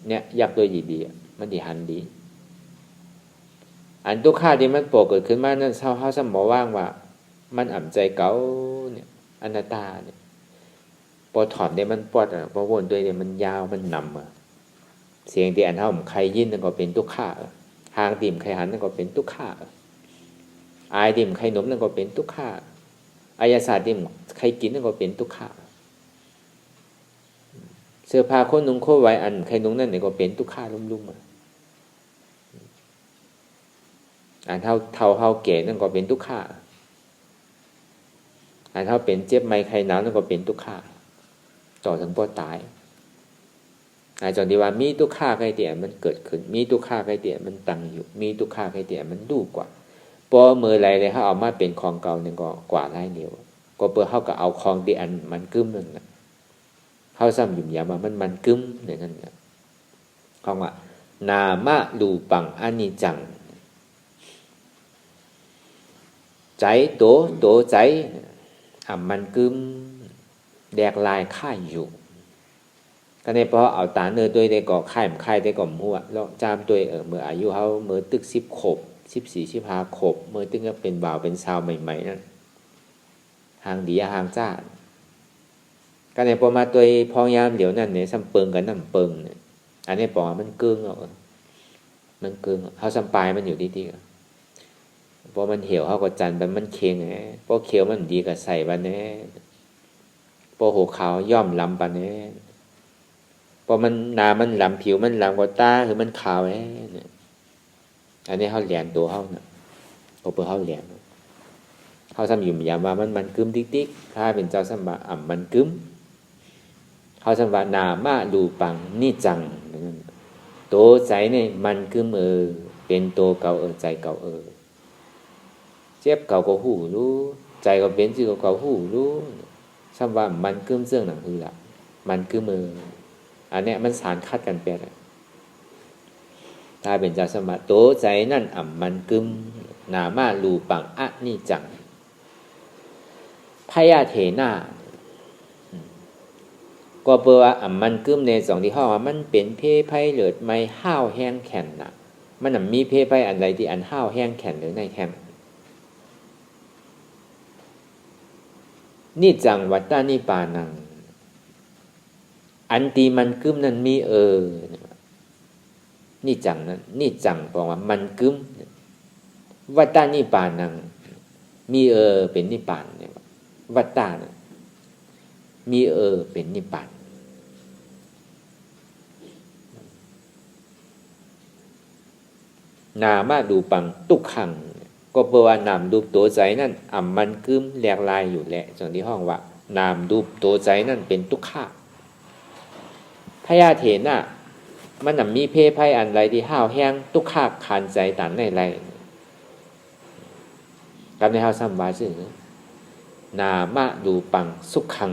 S1: เนี่ยยักษ์ตัวดีๆมันดีหันดีอันทุกข์ที่มันโผล่เกิดขึ้นมานั่นเขาสมองว่างว่ามันอ่ำใจเก่าเนี่ยอนัตตาเนี่ยพอถอนเนี่ยมันปอดพอวนด้วยเนี่ยมันยาวมันนำเสียงที่อันเท่าใครยินนั่นก็เป็นทุกข์หางดิ่มใครหันนั่นก็เป็นทุกข์อายดิ่มใครหนมนั่นก็เป็นทุกข์อายศาสตร์ดิ่มใครกินนั่นก็เป็นทุกข์เสื้อผ้าคนนุ่งโคไว้อันใครนุ่งนั่นเนี่ยก็เป็นทุกข์ลุ่มอันเท่าแก่นั่นก็เป็นทุกข์อันเท่าเป็นเจ็บไมใครหนาวนั่นก็เป็นทุกข์ต่อถึงพอตายจนที่ว่ามีทุกข์ใครเตี่ยมันเกิดขึ้นมีทุกข์ใครเตี่ยมันตั้งอยู่มีทุกข์ใครเตี่ยมันดูกว่าพอเมื่อไรเลยเขาเอามาเป็นของเก่าเนี่ยก็กว่าไรเดียวก็เพื่อเขาก็เอาของที่อันมันกึ้มนั่นแหละเขาซ้ำหยุ่มยามามันกึ้มเนี่ยนั่นแหละคำว่านามะรูปังอนิจจังใจโตใจมันกึ้มแดกลายค่ายอยู่ก็เนี่ยเพราะเอาตาเนื้อตัวได้ก็ค่ายได้ก็หัวแล้วจามตัวเมื่ออายุเขาเมื่อตึก10 ขวบ14 15 ขวบเมื่อตึกก็เป็นบ่าวเป็นสาวใหม่ๆนั่นหางดีหางจ้าก็เนี่ยพอมาตัวพองยามเดี๋ยวนั่นเนี่ยซ้ำเปิงกับน้ำเปิงเนี่ยอันนี้บอกว่ามันเกึ่งมันเกึ่งเขาซ้ำปลายมันอยู่ที่พอมันเหี่ยวเขาก็จันไปมันเคียงไงพอเคี้ยวมันดีกับใส่บันเนี่ยพอหัวขาวย่อมลำบันเนี่ยพอ พอมันหนามันหลำผิวมันหลำกว่าตาคือมันขาวเนี่ยอันนี้เขาเรียนตัวเขาเนี่ยพอเปิดเขาเรียนเขาทำอยู่อย่างว่ามันกึมติ๊กๆถ้าเป็นเจ้าสมบัติมันกึมเขาสมบัตินามาดูปังนี่จังตัวใจเนี่ยมันกึมเป็นตัวเก่าใจเก่าเจ็บเก่าก็หูรู้ใจก็เป็นชื่อเก่าหูรู้สมบัติมันกึมเสื่องหนังคือละมันกึมอันเนี้ยมันสารคัดกันไปเลยถ้าเป็นเจ้าสมบัติตัวใจนั่นมันกึมนามาดูปังอะนี่จังพยาเถนาก็เปว่ามันกึมในสองที่ห้องว่ามันเป็นเพไพเหลือดไม่ห้าวแห้งแข็งน่ะมันมีเพไพอันใดที่อันห้าวแห้งแข็งหรือในแข็งนี่จังวัตตานิปานังอันตีมันกึมนั้นมีนี่จังนั้นนี่จังบอกว่ามันกึมวัตตานิปานังมีเป็นนิพพานเนี่ยวัตตานะมีเป็นนิพพานนามาดูปังทุกขังก็แปลว่านามดูตัวใจนั่นมันกึมแหลกลายอยู่แหละส่วนที่ห้องว่านามดูตัวใจนั่นเป็นทุกขะพยาเถนะมันมีเพศภัยอันไรที่ห้าวแห้งทุกขะขันใจตันในไรกับในห้าวซ้ำวาซึ่งนามาดูปังสุขขัง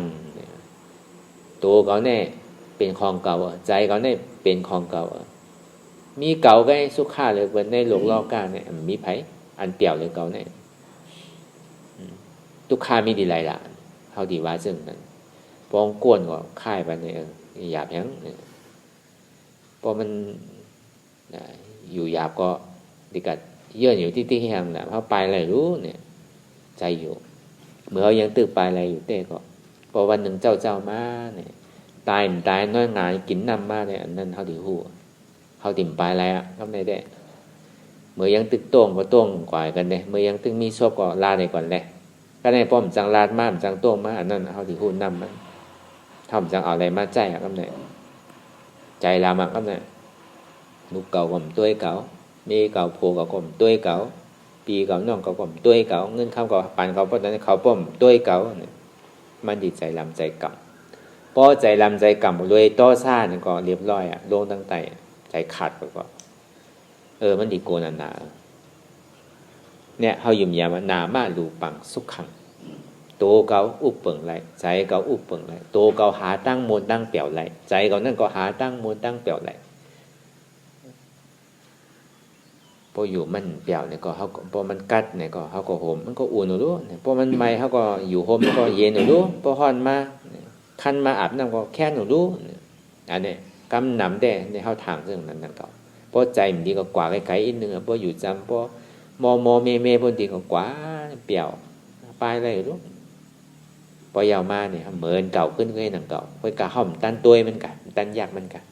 S1: ตัวเขาเนี่ยเป็นของเก่าใจเขาเนี่ยเป็นของเก่ามีเก่าก็สุขะเลยบนในโลกโลกาเนี่ยมีไผอันเปลี่ยวเลยเก่าเนี่ยทุกข้ามีดีไรล่ะเขาดีว่าซึ่งนั้นปองก้วนก็ค่ายไปเนี่ยหยาบยังพอมันอยู่หยาบก็ดีกัดเยื่ออยู่ที่แห้งแหละเขาไปอะไรรู้เนี่ยใจอยู่เมื่อเขายังตื่นไปอะไรอยู่เต้ก็พอวันหนึ่งเจ้ามาเนี่ยตายมันตายน้อยงานกินน้ำมาเนี่ยอันนั้นเขาดีหูเขาติ่มไปอะไรอ่ะเขาไม่ได้เมื่อยังตึกโต้งก็โต้งกว่ากันเนี่ยเมื่อยังตึกมีชอบก็ลาในก่อนแหละก็ในป้อมจังลาดมากจังโต้งมาอันนั้นเขาดีหูน้ำมันทำจังเอาอะไรมาใจอ่ะก็เนี่ยใจลามาก็เนี่ยลูกเก่าก็ตัวเก่ามีเก่าโผล่ก็ตัวเก่าปีเก่าน้องเก่าก็ตัวเก่าเงินข้ามก็ปั่นเขาเพราะตอนนี้เขาป้อมตัวเก่าเนี่ยมันดีใจลำใจกำพอใจลำใจกำเลยต้อซ่าเนี่ยก็เรียบร้อยอ่ะลงตั้งแต่ใจขาดไปก็มันดีโกนานาเนี่ยเขายุ่มยามานามาลูปังสุขขังโตเกาอุปเปิงไรใจเกาอุปเปิงไรโตเกาหาตั้งมนตั้งเปี่ยวไรใจเกานั่นก็หาตั้งมนตั้งเปี่ยวไรพออยู่มันเปี่ยวเนี่ยก็เขาพอมันกัดเนี่ยก็เขาก็โหมมันก็อุ่นอยู่รู้พอมันไม่เขาก็อยู่โฮมก็เย็นอยู่รู้พอฮ้อนมาคันมาอาบน้ำก็แค่อยู่รู้อันนี้กำหนำได้ในเขาทางเรื่องนั้นก็พอใจมันดีก็กว่าไกลๆอีกนึงพออยู่จำพอมอเมพอดีก็กว่าเปี่ยวไปอะไรอยู่รู้พอยาวมาเนี่ยเหมือนเก่าขึ้นก็ให้หนังเก่าพอกะห่อมตันตัวมันกันตันยากมันกัน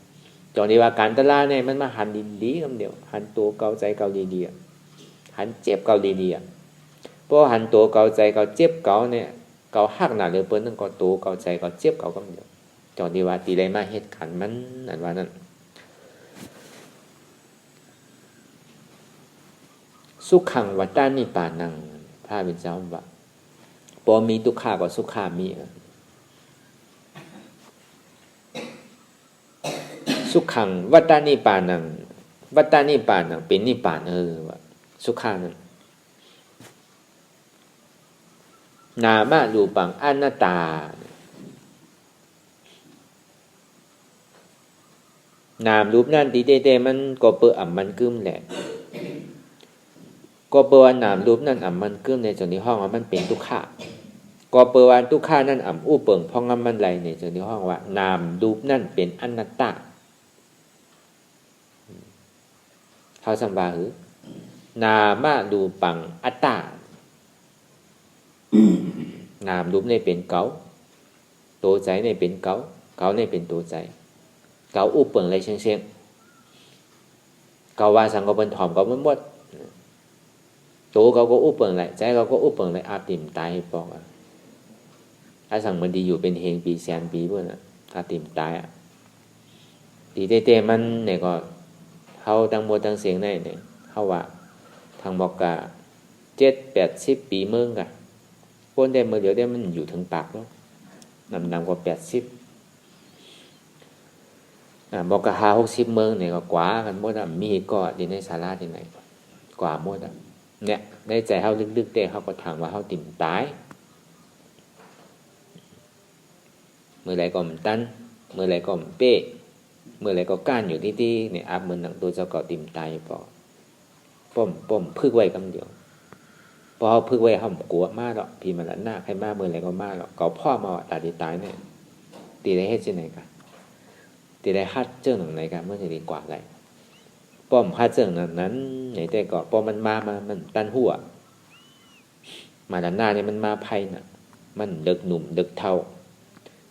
S1: ตอนนี้ว่าการตลาดเนี่ยมันมาหันดีๆคำเดียวหันตัวเก่าใจเก่าดีๆหันเจ็บเก่าดีๆเพราะหันตัวเก่าใจเก่าเจ็บเก่าเนี่ยเก่าหักหนาเลยเปิ้ลนั่นก็ตัวเก่าใจเก่าเจ็บเก่าคำเดียวตอนนี้ว่าตีได้มาเหตุการณ์มันนั่นว่านั่นสุขขังวัตตานิปานังพระเป็นเจ้าว่าพอมีทุกขาก็สุขขามีสุขขังวัตตานิปานังวัตตานิปานังเป็นนิปานว่าสุขขานั้นนามารูปังอนัตตานามรูปนั่นตีเตมันก็เปิดมันกึมแหละก็เปิดว่านามรูปนั่นมันกึมในส่วนที่ห้องว่ามันเป็นทุกขาก็เปิดว่าทุกขานั่นอู้เปิงพองมันไหลในส่วนที่ห้องว่านามรูปนั่นเป็นอนัตตาเขาสัมบาหือนามารูปังอัตตานามรูปในเป็นเก่าตัวใจในเป็นเก่าเก่าในเป็นตัวใจเก่าอู้เปิงอะไรเชียงเก่าว่าสังก็เป็นถอมเก่ามันหมดตัวเก่าก็อู้เปิงอะไรใจเก่าก็อู้เปิงอะไรอาติมตายให้ปอกถ้าสั่งมันดีอยู่เป็นเฮงปีแสนปีเพื่อนถ้าติมตาย ตีเต้มันเนี่ยก็เฮาตั้งหมดตั้งเสียงได้เนี่ยเฮาว่าทางบอกกะ7-80 ปีเมืองกะคนได้มือเดียวได้มันอยู่ถึงปากแล้วนำกว่า80บอกกะ50-60เมืองเนี่ยก็กว่ากันหมดมีก็อยู่ในศาลาที่ไหนกว่าหมดเนี่ยในใจเฮาลึกๆเด้เฮาก็ถามว่าเฮาติ่มตายเมื่อไรก็มันตันเมื่อไรก็มันเป๊ะเมื่อไรก็ก้านอยู่ที่เนี่ยอาบเหมือนหนังตัวเจ้าก็ติ่มตายพอป้อมพึกไว้คำเดียวพอเขาพึกไว้เขากลัวมากหรอกพี่มันละหน้าใครมาเมื่อไรก็มาหรอกเขาพ่อมาตาดีตายเนี่ยตีได้เฮ็ดเช่นไหนกันตีได้ฮัดเจ้าหนังไหนกันเมื่อจะดีกว่าไรป้อมฮัดเจ้าหนังนั้นไหนแต่ก็ป้อมมันมามันตันหัวมาละหน้าเนี่ยมันมาไพ่น่ะมันเด็กหนุ่มเด็กเท่า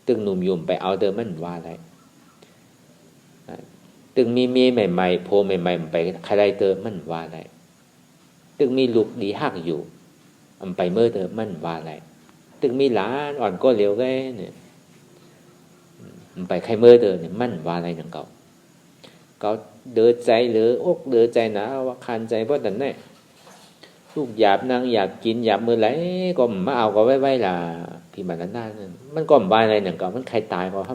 S1: ตึงหนุ่มยุ่มไปเอาเดิมมันว่าอะไรตึงมีเมียใหม่ๆโพใหม่ๆมันไปใครได้เติมมันว่าอะไรตึงมีลูกดีหักอยู่มันไปเมื่อเติมมันว่าอะไรตึงมีหลานอ่อนก็เร็วแค่เนี่ยมันไปใครเมื่อเติมเนี่ยมันว่าอะไรนั่งเขาเดือดใจหรืออกเดือดใจนะว่าคันใจเพราะแต่เนี่ยลูกหยาบนางอยากกินหยาบมือไหลก็มาเอาก็ไว้ล่ะพี่มันนั่นนั่นมันก็ว่าอะไรนั่งเขามันใครตายก็ท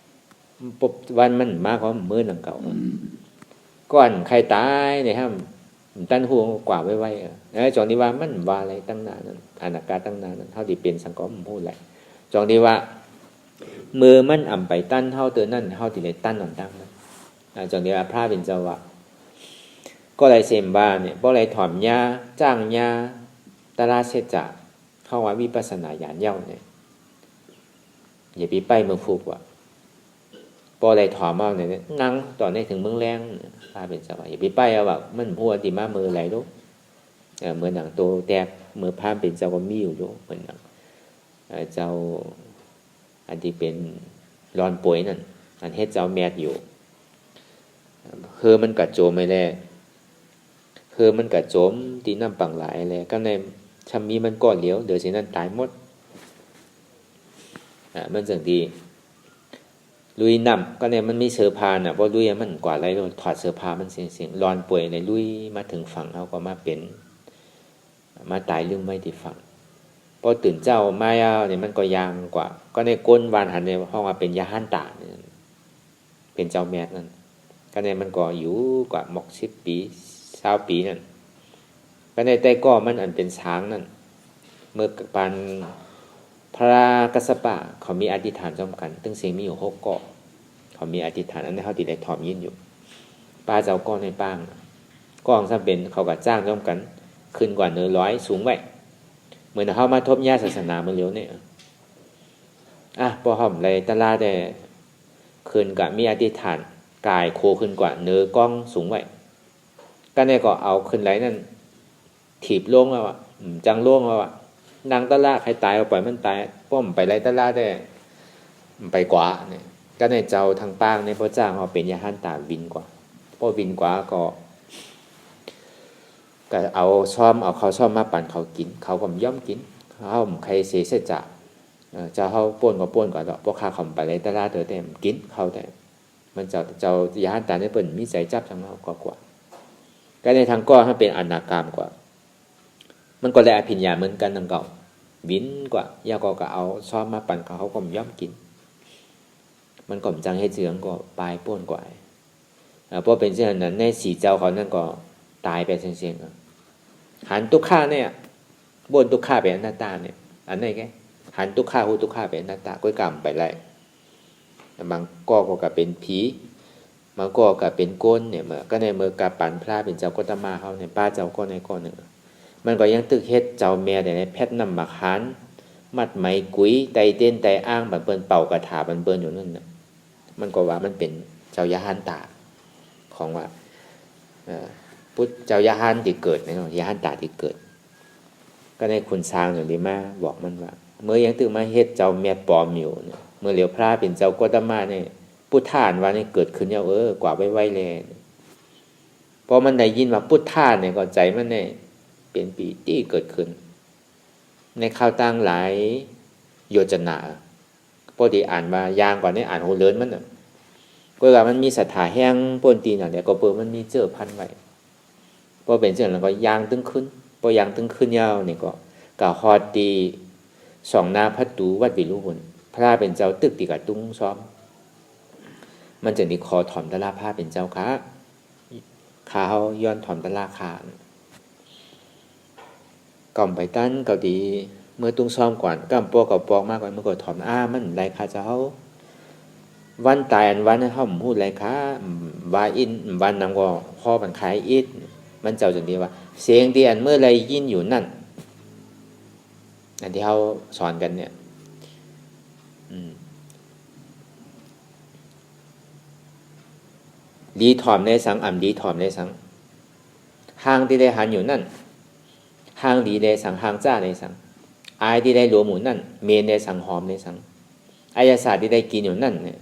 S1: ำปบวันมันมากกว่ามือหนังเก่าก่อนใครตายเนี่ยฮะตั้นหัวกว่าไว้แล้วจองนี้ว่ามันว่าอะไรตั้งนานนั้นอนาคตตั้งนานนั้นเท่าที่เป็นสังกอมพูดแหละจองนี้ว่ามือมันอ่ำไปตั้นเท่าเตือนนั่นเท่าที่เลยตั้นหนอนตั้งนั้นจองนี้ว่าพระเป็นเจ้าว่าก็เลยเสมบ้าเนี่ยเพราะอะไรถอมยาจ้างยาตลาดเสจ่าเข้าว่าวิปัสสนาญาณเย้าเนี่ยอย่าไปไปเมืองฟูกว่าพออะไรถอมเอาเนี่ยนั่งตอนนี้ถึงเมืองแรงพาเป็นสบายอย่าไปไปเอาแบบมันพัวติมามือไหลลูกเหมือนหนังโตแตกมือพามเป็นเจ้าก็มีอยู่ลูกเหมือนหนังเจ้าอันที่เป็นร้อนป่วยนั่นอันเฮ็ดเจ้าแมดอยู่คือมันกัดโจมไม่แล้คือมันกัดโจมตีน้ำปังหลายเลยก็ในชามีมันก้อนเหลียวเดี๋ยวสินั้นตายหมดมันจังดีลุยน้ำก็เนี่ยมันมีเสื้อผ้าน่ะเพราะลุยมันกว่าไรเราถอดเสื้อผ้ามันเสียงร้อนป่วยในลุยมาถึงฝั่งเขาก็มาเป็นมาตายลืมไม่ที่ฝั่งพอตื่นเจ้ามาเนี่ยมันก็ยางกว่าก็ในก้นวานหันในห้องว่าเป็นยาหันตาเป็นเจ้าแมสนั่นก็ในมันก็อยู่กว่า10 ปี20 ปีนั่นก็ในใต้ก้อมันอันเป็นช้างนั่นเมื่อปันพระกัสสปะเขามีอธิษฐานจอมกันตึงเสียงมีอยู่6 เกาะเขามีอธิษฐานอันนี้เขาติดได้ถอมยินอยู่ป้าเจ้าก้อนในป้างก้องซ้ำเป็นเขาก็จ้างจอมกันขึ้นกว่าเนื้อร้อยสูงไว้เหมือนเขามาทบญาศาสนาเมื่อเร็วเนี่ยพอหอมเลยตะลาแต่ขึ้นกับมีอธิษฐานกายโคขึ้นกว่าเนื้อกล้องสูงไว้ก็เนี่ยก็เอาขึ้นไหลนั่นถีบล่วงแล้วจังล่วงแล้วนางตะลาใครตายเอาปล่อยมันตายป้อมไปไรตะลาได้ไปกว่าเนี่ยก็ในเจ้าทางป้างในพระเจ้าเขาเป็นยาหันตาวินกว่าพอวินกว่าก็เอาซ้อมเอาเขาซ้อมมาปั่นเขากินเขาก็ย่อมกินเขาใครเสียเสียจ่าเจ้าเขาป้วนก็ป้วนกว่าดอกพวกข้าเขาไปไรตะลาเตอแต่กินเขาแต่มันเจ้ายาหันตาในเปิ่นมีใจจับจังเรากว่าก็ในทางก้อให้เป็นอนาคามกว่ามันก็ได้อภิญญาเหมือนกันดังเก่าวินกว่ายาก็เอาซ้อมมาปั่นเขาก็ย่อมกินมันก็จังให้เจืองก็ปลายป้วนกว่าเพราะเป็นเช่นนั้นในสีเจ้าเขานั่นก็ตายไปเสียงๆหันตุกข้าเนี่ยบนตุกข้าเป็นอนัตตาเนี่ยอันไหนแกหันตุกข้าหูตุกข้าเป็นอนัตตาก้อยกรรมไปไรบางก็เป็นผีบางก็เป็นก้นเนี่ยก็ในเมื่อกาปั่นพระเป็นเจ้าก็ตมาเขาเนี่ยป้าเจ้าก็ในก้อนหนึ่งมันก็ยังตึกเฮ็ดเจ้าแม่แต่ในแพทย์นำมาคันมัดไหมกุ้ยไตเต้นไตอ้างบันเปิ้นเป่ากระถาบันเปิ้นอยู่นั่นน่ะมันก็ว่ามันเป็นเจ้ายาหันตาของว่าพุทธเจ้ายาหันที่เกิดเนี่ยยาหันตาที่เกิดก็ในคุณช้างอย่างนี้มาบอกมันว่าเมื่อยังตึกมาเฮ็ดเจ้าแม่ปลอมอยู่เนี่ยเมื่อเหลียวพระเป็นเจ้าก็ตมาเนี่ยพุทธานว่านี่เกิดขึ้นแล้วกว่าไว้ๆแลพอมันได้ยินว่าพุทธานเนี่ยก็ใจมันเนี่ยเป็นปีที่เกิดขึ้นในข่าวต่างหลายโยจนาพอดีอ่านมายางก่อนนี่อ่านโหเลินมัน ก็ว่ามันมีศรัทธาแห้งป่นตีน่ะเดี๋ยวก็เปิดมันมีเจอพันไว้พอเป็นเช่นนั้นก็ยางตึงขึ้นพอยางตึงขึ้นยาวนี่ก็กะฮอดตีสองนาพัดตูวัดวิรุบุญพระเป็นเจ้าตึกตีกะตุ้งซ้อมมันจะมีคอถอมตะลาผ้าเป็นเจ้าขาขาเขาย้อนถอมตะลาขาก่อมไปตั้นก็ดีเมื่อตุ้งซ้อมก่อนก็ปอกกับปอกมากกว่าเมื่อก่อนถอมมันไรคาเจ้าวันตายอันวันนั้นเขาพูดไรคะวาอินวันนั้นก็พ่อมันขายอิดมันเจ้าจังดีว่าเสียงที่อันเมื่อไรยินอยู่นั่นอันที่เขาสอนกันเนี่ยดีถอมในสังดีถอมในสังห่างที่ได้หันอยู่นั่นห่างดีในสังห่างจ้าในสังอายที่ได้หลวมหมุนนั่นเมนในสังหอมในสังอายศาสตร์ที่ได้กินอยู่นั่นเนี่ย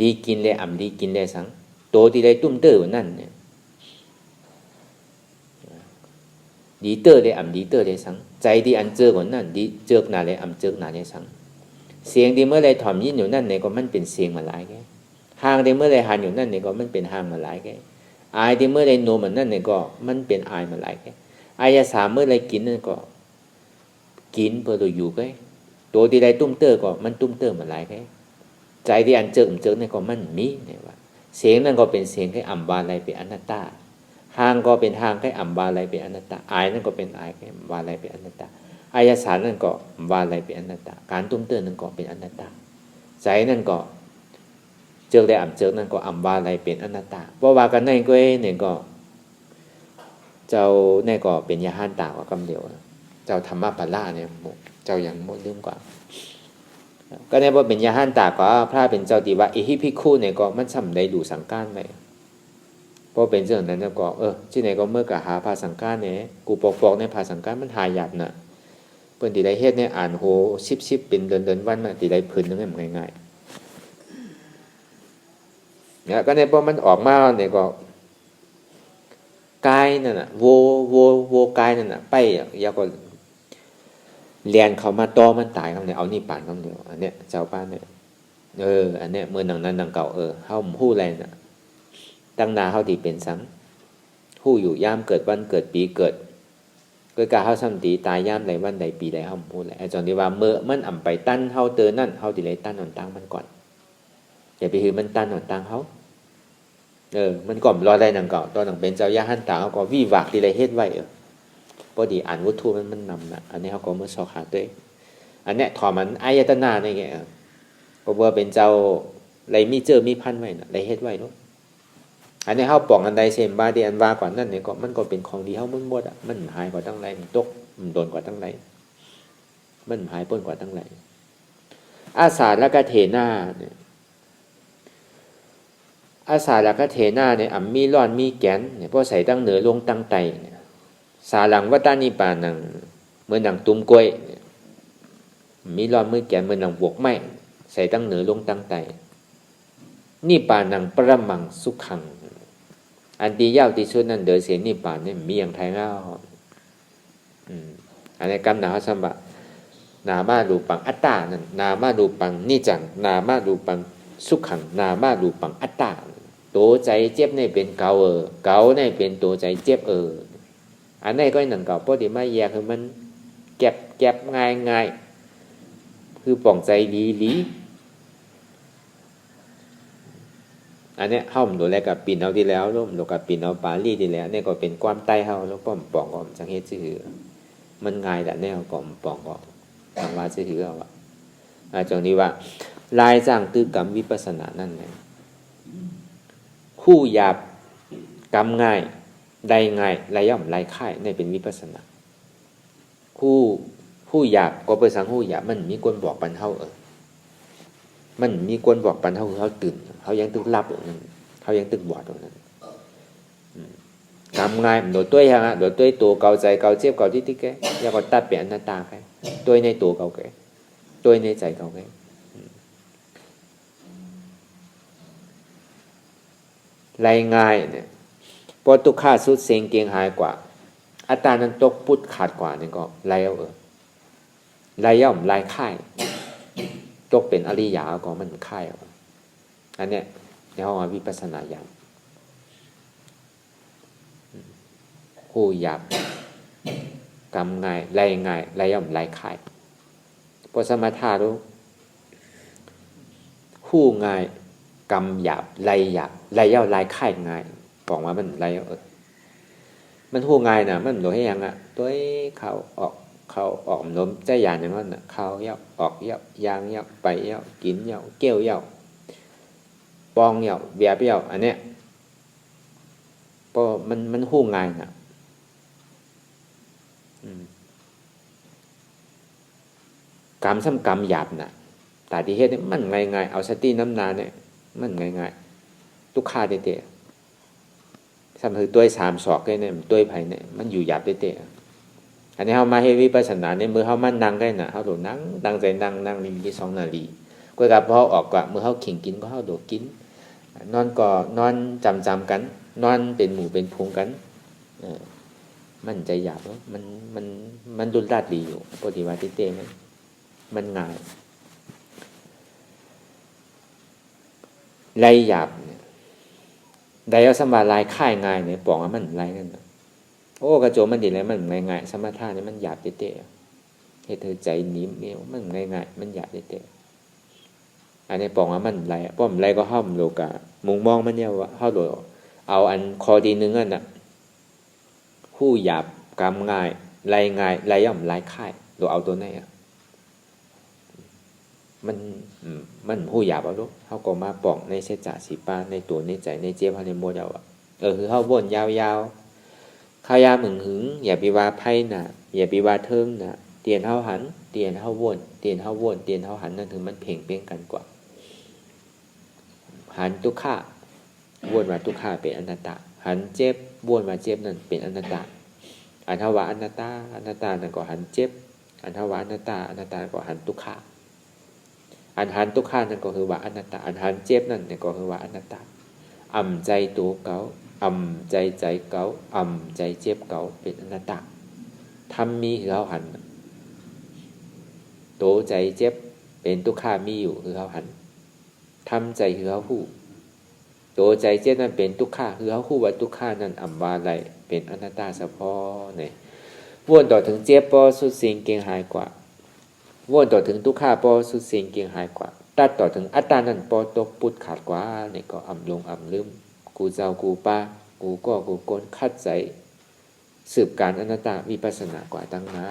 S1: ลีกินเลยลีกินเลยสังโตที่ได้ตุ้มเตอร์อยู่นั่นเนี่ยดีเตอร์เลยดีเตอร์เลยสังใจที่อันเจอกว่านั่นดีเจอกหนาเลยเจอกหนาเลยสังเสียงที่เมื่อไรถอมยินอยู่นั่นเนี่ยก็มันเป็นเสียงมาหลายแกห่างที่เมื่อไรหันอยู่นั่นเนี่ยก็มันเป็นห่างมาหลายแกอายที่เมื่อไรโนมันนั่นเนี่ยก็มันเป็นอายมาหลายแกอายศาสตร์เมื่อไรกินนั่นก็กินเพื่อตัวอยู่แกตัวที่ได้ตุ้มเตอร์ก็มันตุ้มเตอร์มาหลายแกใจที่อันเจอกเนี่ยก็มันมีเนี่ยว่าเสียงนั่นก็เป็นเสียงแค่บาอะไรเป็นอนัตตาห่างก็เป็นห่างแค่บาอะไรเป็นอนัตตาอายนั่นก็เป็นอายแค่บาอะไรเป็นอนัตตาอายศาสตร์นั่นก็บาอะไรเป็นอนัตตาการตุ้มเตอร์นั่นก็เป็นอนัตตาใจนั่นก็เจอได้เจอนั่นก็บาอะไรเป็นอนัตตาเพราะว่ากันในก็เนี่ยก็เจ้าเนี่ยก็เป็นยาหันตากว่ากำเดียวเจ้าธรรมะปะละเนี่ยเจ้ายังหมดลืมกว่าก็ในว่าเป็นยาหันตาก็พระเป็นเจ้าตีว่าอิหิภิกขุเนี่ยก็มันสำได้ดูสังการไหมเพราะเป็นเรื่องนั้นแล้วก็ที่ไหนก็เมื่อกะหาภาสังการเนี่ยกูปอกในภาสังการมันหายหยาบน่ะเปิ้นที่ได้เฮ็ดเนี่ยอ่านโห10เป็นเดือนวันมาที่ได้พื้นนึงให้ง่ายๆเนี่ยก็ในพอมันออกมาเนี่ยก็กายนั่นน่ะโวกายนั่นน่ะไปยาก็เรียนเขามาต่อมันตายคำเนี่ยเอานี่ป่านคำเดียวอันเนี้ยเจ้าป้านเนี่ยอันเนี้ยเมื่อนังนั้นนังเก่าเฮาฮู้อะไรน่ะตั้งนาเฮาที่เป็นสังฮู้อยู่ยามเกิดวันเกิดปีเกิดก็กะเฮาซ้ำตีตายยามใดวันใดปีใดเฮาฮู้แหละไอ้จอนที่ว่าเมื่อมันไปตั้นเฮาเตอนั่นเฮาที่ได้ตั้นหนตั้งมันก่อนอย่าไปฮือมันตั้นหนตั้งเฮามันก่อมรอได้นังเก่าตอนนังเป็นเจ้าย่าหันตาเฮาก็วิวากที่ได้เฮ็ดไว้พอดีอ่านวัตถุมันนำนะอันนี้เขาก็มาสอบหาตัวอันเนี้ยถอมันอายตนะนี่ไงก็ว่าเป็นเจ้าไรมีเจอมีพันไว้นะไรเฮ็ดไว้เนาะอันนี้เขาปองอันใดเซมบาเดียนว่าก่อนนั่นเนี่ยก็มันก็เป็นของดีเขามันหมดอ่ะมันหายกว่าตั้งไรตกมันโดนกว่าตั้งไรมันหายป้นกว่าตั้งไรอาสาและกเทนาเนี่ยอาสาและกเทนาเนี่ยมีร้อนมีแกนเนี่ยพอใส่ตั้งเหนือลงตั้งไตเนี่ยสาหลังวัตานิปานังเมื่อหนังตุ้มกล้วยมีรอนมือแก่เมื่อหนังบวกไม้ใส่ตั้งเหนือลงตั้งไตนิปานังประมังสุขังอันดียาวที่สุดนั้นเดือเสียนิปานเนี่ยมีอย่างไทยเล่าอันนี้กำหนาสมบัตินามาดูปังอัตตานั่นนามาดูปังนิจังนามาดูปังสุขังนามาดูปังอัตตาตัวใจเจ็บเนี่ยเป็นเกาเกาเนี่ยเป็นตัวใจเจ็บอันนี้ก็หนังเก่าพอดีมาแยกคือมันเก็บง่ายคือป่องใจลีอันนี้เข้ามันดูแลกับปีนเอาที่แล้วร่วมดูกับปีนเอาปาลีที่แล้วเนี่ยก็เป็นความใต้เข้าแล้วป้อมป่องก็สังเกตชื่อมันง่ายแต่แนวก็ป่องก็ทางว่าชื่อเอาจังนี้ว่าลายจ้างตื้อกรรมวิปัสสนานั่นเนี่ยคู่หยาบกรรมง่ายได้ง่ายไรย่อมไรค่ายในเป็นวิปัสสนาผู้หยาบก็ไปสังผู้หยาบมันมีคนบอกปันเท่ามันมีคนบอกปันเท่าเขาตื่นเขายังตึกลับอย่างนั้นเขายังตึกบอดอย่างนั้นกรรมง่ายโดยตัวโดยตัวเกาใจเกาเจ็บเกาที่แกอยากก็ตัดเปลี่ยนหน้าตาแกตัวในตัวเกาแกตัวในใจเกาแกไรง่ายเนี่ยพอตุกขาสุดเสียงเกียงหายกว่าอัตตานั้นตกพุทธขาดกว่านี่ก็ไล่เอาไล่ย่อมไล่ค่ายตกเป็นอริยาก็มันค่ายเอาอันเนี้ย
S2: ในห้องวิปัสสนาญาณหู้หยาบกำง่ายไล่ง่ายไล่ย่อมไล่ขายพอสมถะรู้หู้ง่ายกำหยาบไล่หยาบไล่ย่อมไล่ขายง่ายบอกว่ามันไล่มันหู้ง่ายนะมันโดยให้ยังตัวเขาออกล้มใจหยาดอย่างนั้นเขาเย่าออกเย่ายางเย่าไปเย่ากินเย่าเกี้ยวเย่าปองเย่าเบียบเย่าอันเนี้ยพอมันหู้ง่ายนะกรรมซ้ำกรรมหยาบนะแต่ที่เฮ็ดเนี่ยมันง่ายๆเอาสติน้ำนาเนี่ยมันง่ายๆทุกข้าเตะซ้ำคือตัว3 ศอกเนี่ยตัวไผ่เนี่ยมันอยู่หยาบเตะอันนี้เขามาเฮ็ดวิปัสสนาเนี่ยมือเขามันนั่งได้น่ะเขาโดดนั่งใจนั่งนี่มี2 นาทีก็กับพอออกกว่ามือเขาเข่งกินก็เขาโดดกินนอนก็นอนจำกันนอนเป็นหมู่เป็นพงกันมันใจหยาบมันดุลดาดดีอยู่ปฏิวัติเตมันง่ายไล่หยาบเนี่ยได้เอาสมาลายค่ายง่ายเนี่ยปองว่ามันไล่กันโอ้กระโจมมันดีเลยมันง่ายๆสมาธิเนี่ยมันหยาบเตะๆให้เธอใจนิ่มเอวมันง่ายๆมันหยาบเตะๆอันนี้ปองว่ามันไล่ป้อมไล่ก็ห้อมโลกามุงมองมันเนี่ยว่าเข้าโดยเอาอันคอดีนึงน่ะหู้หยาบกำง่ายไล่ง่ายไล่ย่อมไล่ค่ายโดยเอาตัวไหนมันหู้หยาบเอาลูกเขาก็มาปองในเสจ่าสีป้าในตัวในใจในเจี๊ยบเขาในโมเดลคือเขาบ่นยาวๆข้าวยามึงหึงอย่าไปว่าไพ่น่ะอย่าไปว่าเทิงน่ะเตียนเฮาหันเตียนเฮาวนเตียนเฮาวนเตียนเฮาหันนั่นถึงมันเพ่งเป้งกันกว่าหันทุกข้าวนมาทุกข้าเป็นอนัตตาหันเจ็บวนมาเจ็บนั่นเป็นอนัตตาอันทว่าอนัตตานั่นก็หันเจ็บอันทว่าอนัตตาก็หันทุกข้าอันหันทุกข้านั่นก็คือว่าอนัตตาอันหันเจ็บนั่นก็คือว่าอนัตตาอ่ำใจตัวเก่าอ่ำใจเก่าอ่ำใจเจ็บเก่าเป็นอนัตตาทำมีคือเขาหันโตใจเจ็บเป็นทุกข้ามีอยู่คือเขาหันทำใจคือเขาหู้โตใจเจ็บนั่นเป็นทุกข้าคือเขาหู้ว่าทุกข้านั่นอ่ำว่าอะไรเป็นอนัตตาเฉพาะเนี่ยวนต่อถึงเจ็บปอสุดสิ่งเก่งหายกว่าวนต่อถึงทุกข้าปอสุดสิ่งเก่งหายกว่าตัดต่อถึงอัตตานั่นปอตกปุดขาดกว่าเนี่ยก็อ่ำลงอ่ำลืมกูเจ้ากูป้ากูก็กูกนคัดใจสืบการอนัตตาวิปัสสนากว่าตั้งนะ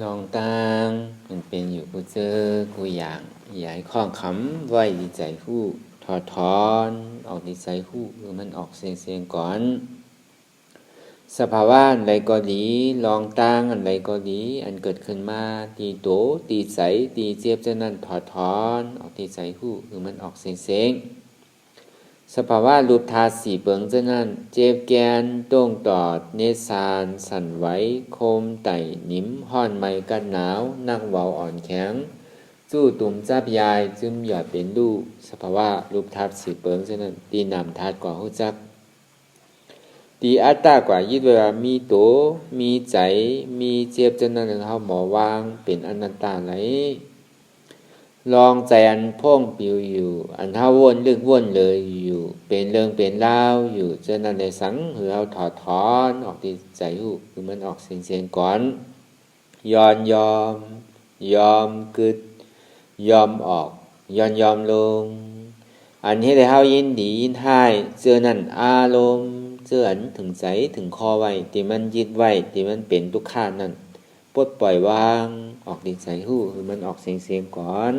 S2: ลองตั้งมันเป็นอยู่กูเจอกูอย่างใหญ่ข้องขำไว้ดีใจคู่ถอดถอนออกดีใจคู่หรือมันออกเสียงก่อนสภาวะอะไรก็ดีลองตั้งอะไรก็ดีอันเกิดขึ้นมาตีโตตีใสตีเจี๊ยบจะนั่นถอดถอนออกตีใสคู่หรือมันออกเสียงสภาวะรูปธาตุ4เปิงจะนั่นเจ็บแกนต้งตอดเนสานสั่นไหวโคมไต่นิ้มห้อนไม่กันหนาวนั่งเว้าอ่อนแข็งจู้ตุ่มจับยายจึมหยอดเป็นลูกสภาวะรูปธาตุ4เปิงจะนั่นตีนำธาตุกว่าหูจักตีอัตตากว่ายึดเวลามีโตมีใจมีเจ็บจะนั่นเขาหมอวางเป็นอนัตตาไหลลองใจอันพ่องปิวอยู่อันเท่าวนลึกวนเลยอยู่เป็นเรื่องเป็นราวอยู่จะนั่นในสังหรือเอาถอดถอนออกที่ใจหูคือมันออกเสียงก่อนยอมกึดยอมออกยอมลงอันที่ได้เฮายินดียินให้เจอนั่นอารมณ์เจออันถึงใจถึงคอไว้ที่มันยึดไว้ที่มันเป็นทุกขานั่นปลดปล่อยวางออกดีใจหูคือมันออกเสียงก่อน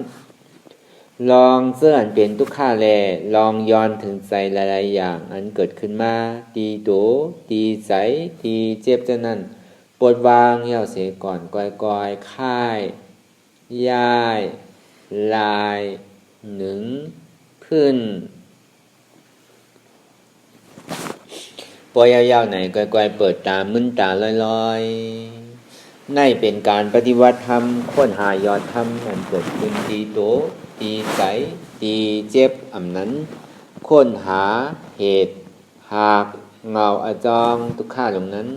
S2: ลองเสื้ออันเป็นทุกขาแลลองย้อนถึงใจหลายๆอย่างอันเกิดขึ้นมาตีโตตีใจตีเจ็บจะนั่นปลดวางเหี่ยวเสียก่อนก้อยค่ายย้ายลายหนึ่งขึ้นปล่อยยาวๆไหนก้อยเปิดตามึนตาลอยในเป็นการปฏิวัติธรรมค้นหายอดธรรมอันเกิดขึ้นตีโตตีใสตีเจ็บอำนั้นค้นหาเหตุหากเงาอจองทุกข้าลงนั้น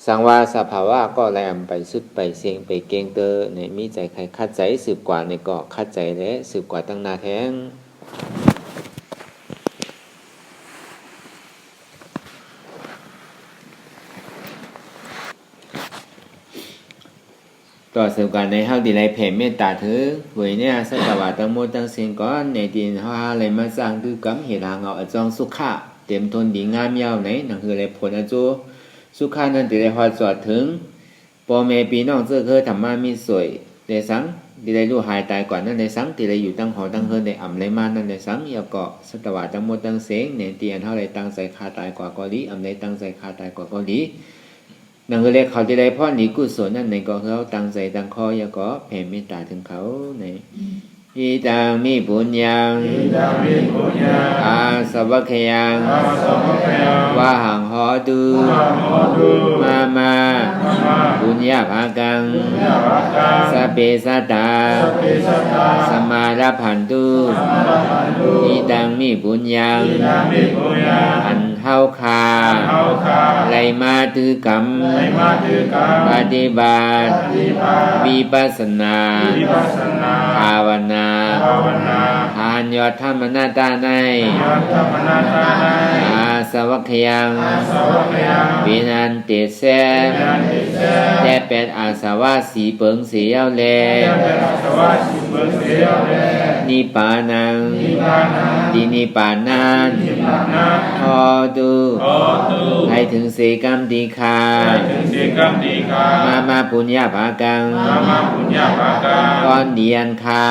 S2: สังวาสภาวะก็แลมไปสุดไปเสียงไปเก่งเตอในมีใจใครคัดใจสืบกว่าในก็คัดใจและสืบกว่าตั้งนาแท้งต่อสืบกันในเฮาดีไรแผ่เมตตาถึงเวยเนี่ยสัตวะตั้งหมดตั้งสิ่งก่อนในดินเฮาอะไรมาสร้างคือกำเหตุหางเอาจองสุขะเต็มทนดีงามยาวไหนนั่นคืออะไรผลอาจูสุขานั้นดีไรฮอดจอดถึงพ่อแม่พี่น้องเจ้าคือธรรมะมีสวยได้สังดีไรรู้หายตายก่อนนั้นได้สังดีไรอยู่ตั้งหอตั้งเฮิรได้อ่ำไรมานั้นได้สังอย่าเกาะสัตวะตั้งหมดตั้งเสียงในเตียนเฮาไรตั้งใจคาตายกว่าเกาหลีอ่ำไรตั้งใจคาตายกว่าเกาหลีนั่นคือเรียกเขาจะได้พ่อหนีกุศลนั่นในก็เขาตั้งใจตั้งคออย่าก็แผ่เมตตาถึงเขาในอิตังมิปุญญังอาสวัคยังวะหังหอตุมาปุญญาภากังสัพเพสัตตาสัมมาราพันตุอิตังมิปุญญังอันเฮาคาไลมาตือกรรมปฏิบัติวิปัสสนาภาวนาทานยอดธรรมนาตาในอาสวัคยังวินันเตเสแต่เป็นอาสวะสีเปิงเสียวแลนิปานังดินิปานันพอดูให้ถึงเสกรรมดีคามาปุญญาภากังก้อนเดียนคา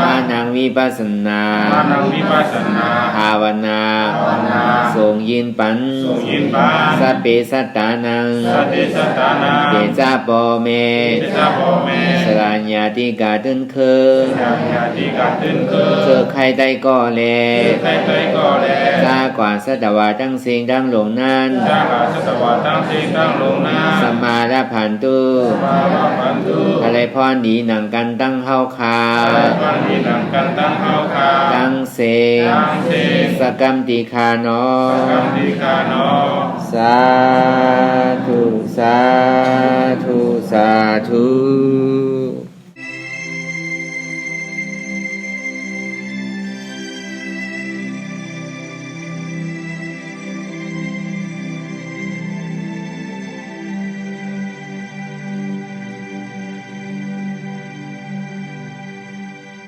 S2: มานังวิปัสสนาภาวนาทรงยินปันสัพเพสัตตานังเดชะปอเมสรัญญาติกาตึนคือเจอใครได้ก็แลจากว่าสัตวะตั้งสิ่งตั้งหลงนั้นสมาราพันตุอะไรพรดีหนังกันตั้งเฮาคาตั้งเสงสกรรมติคาโนสาธุสาธุสาธุ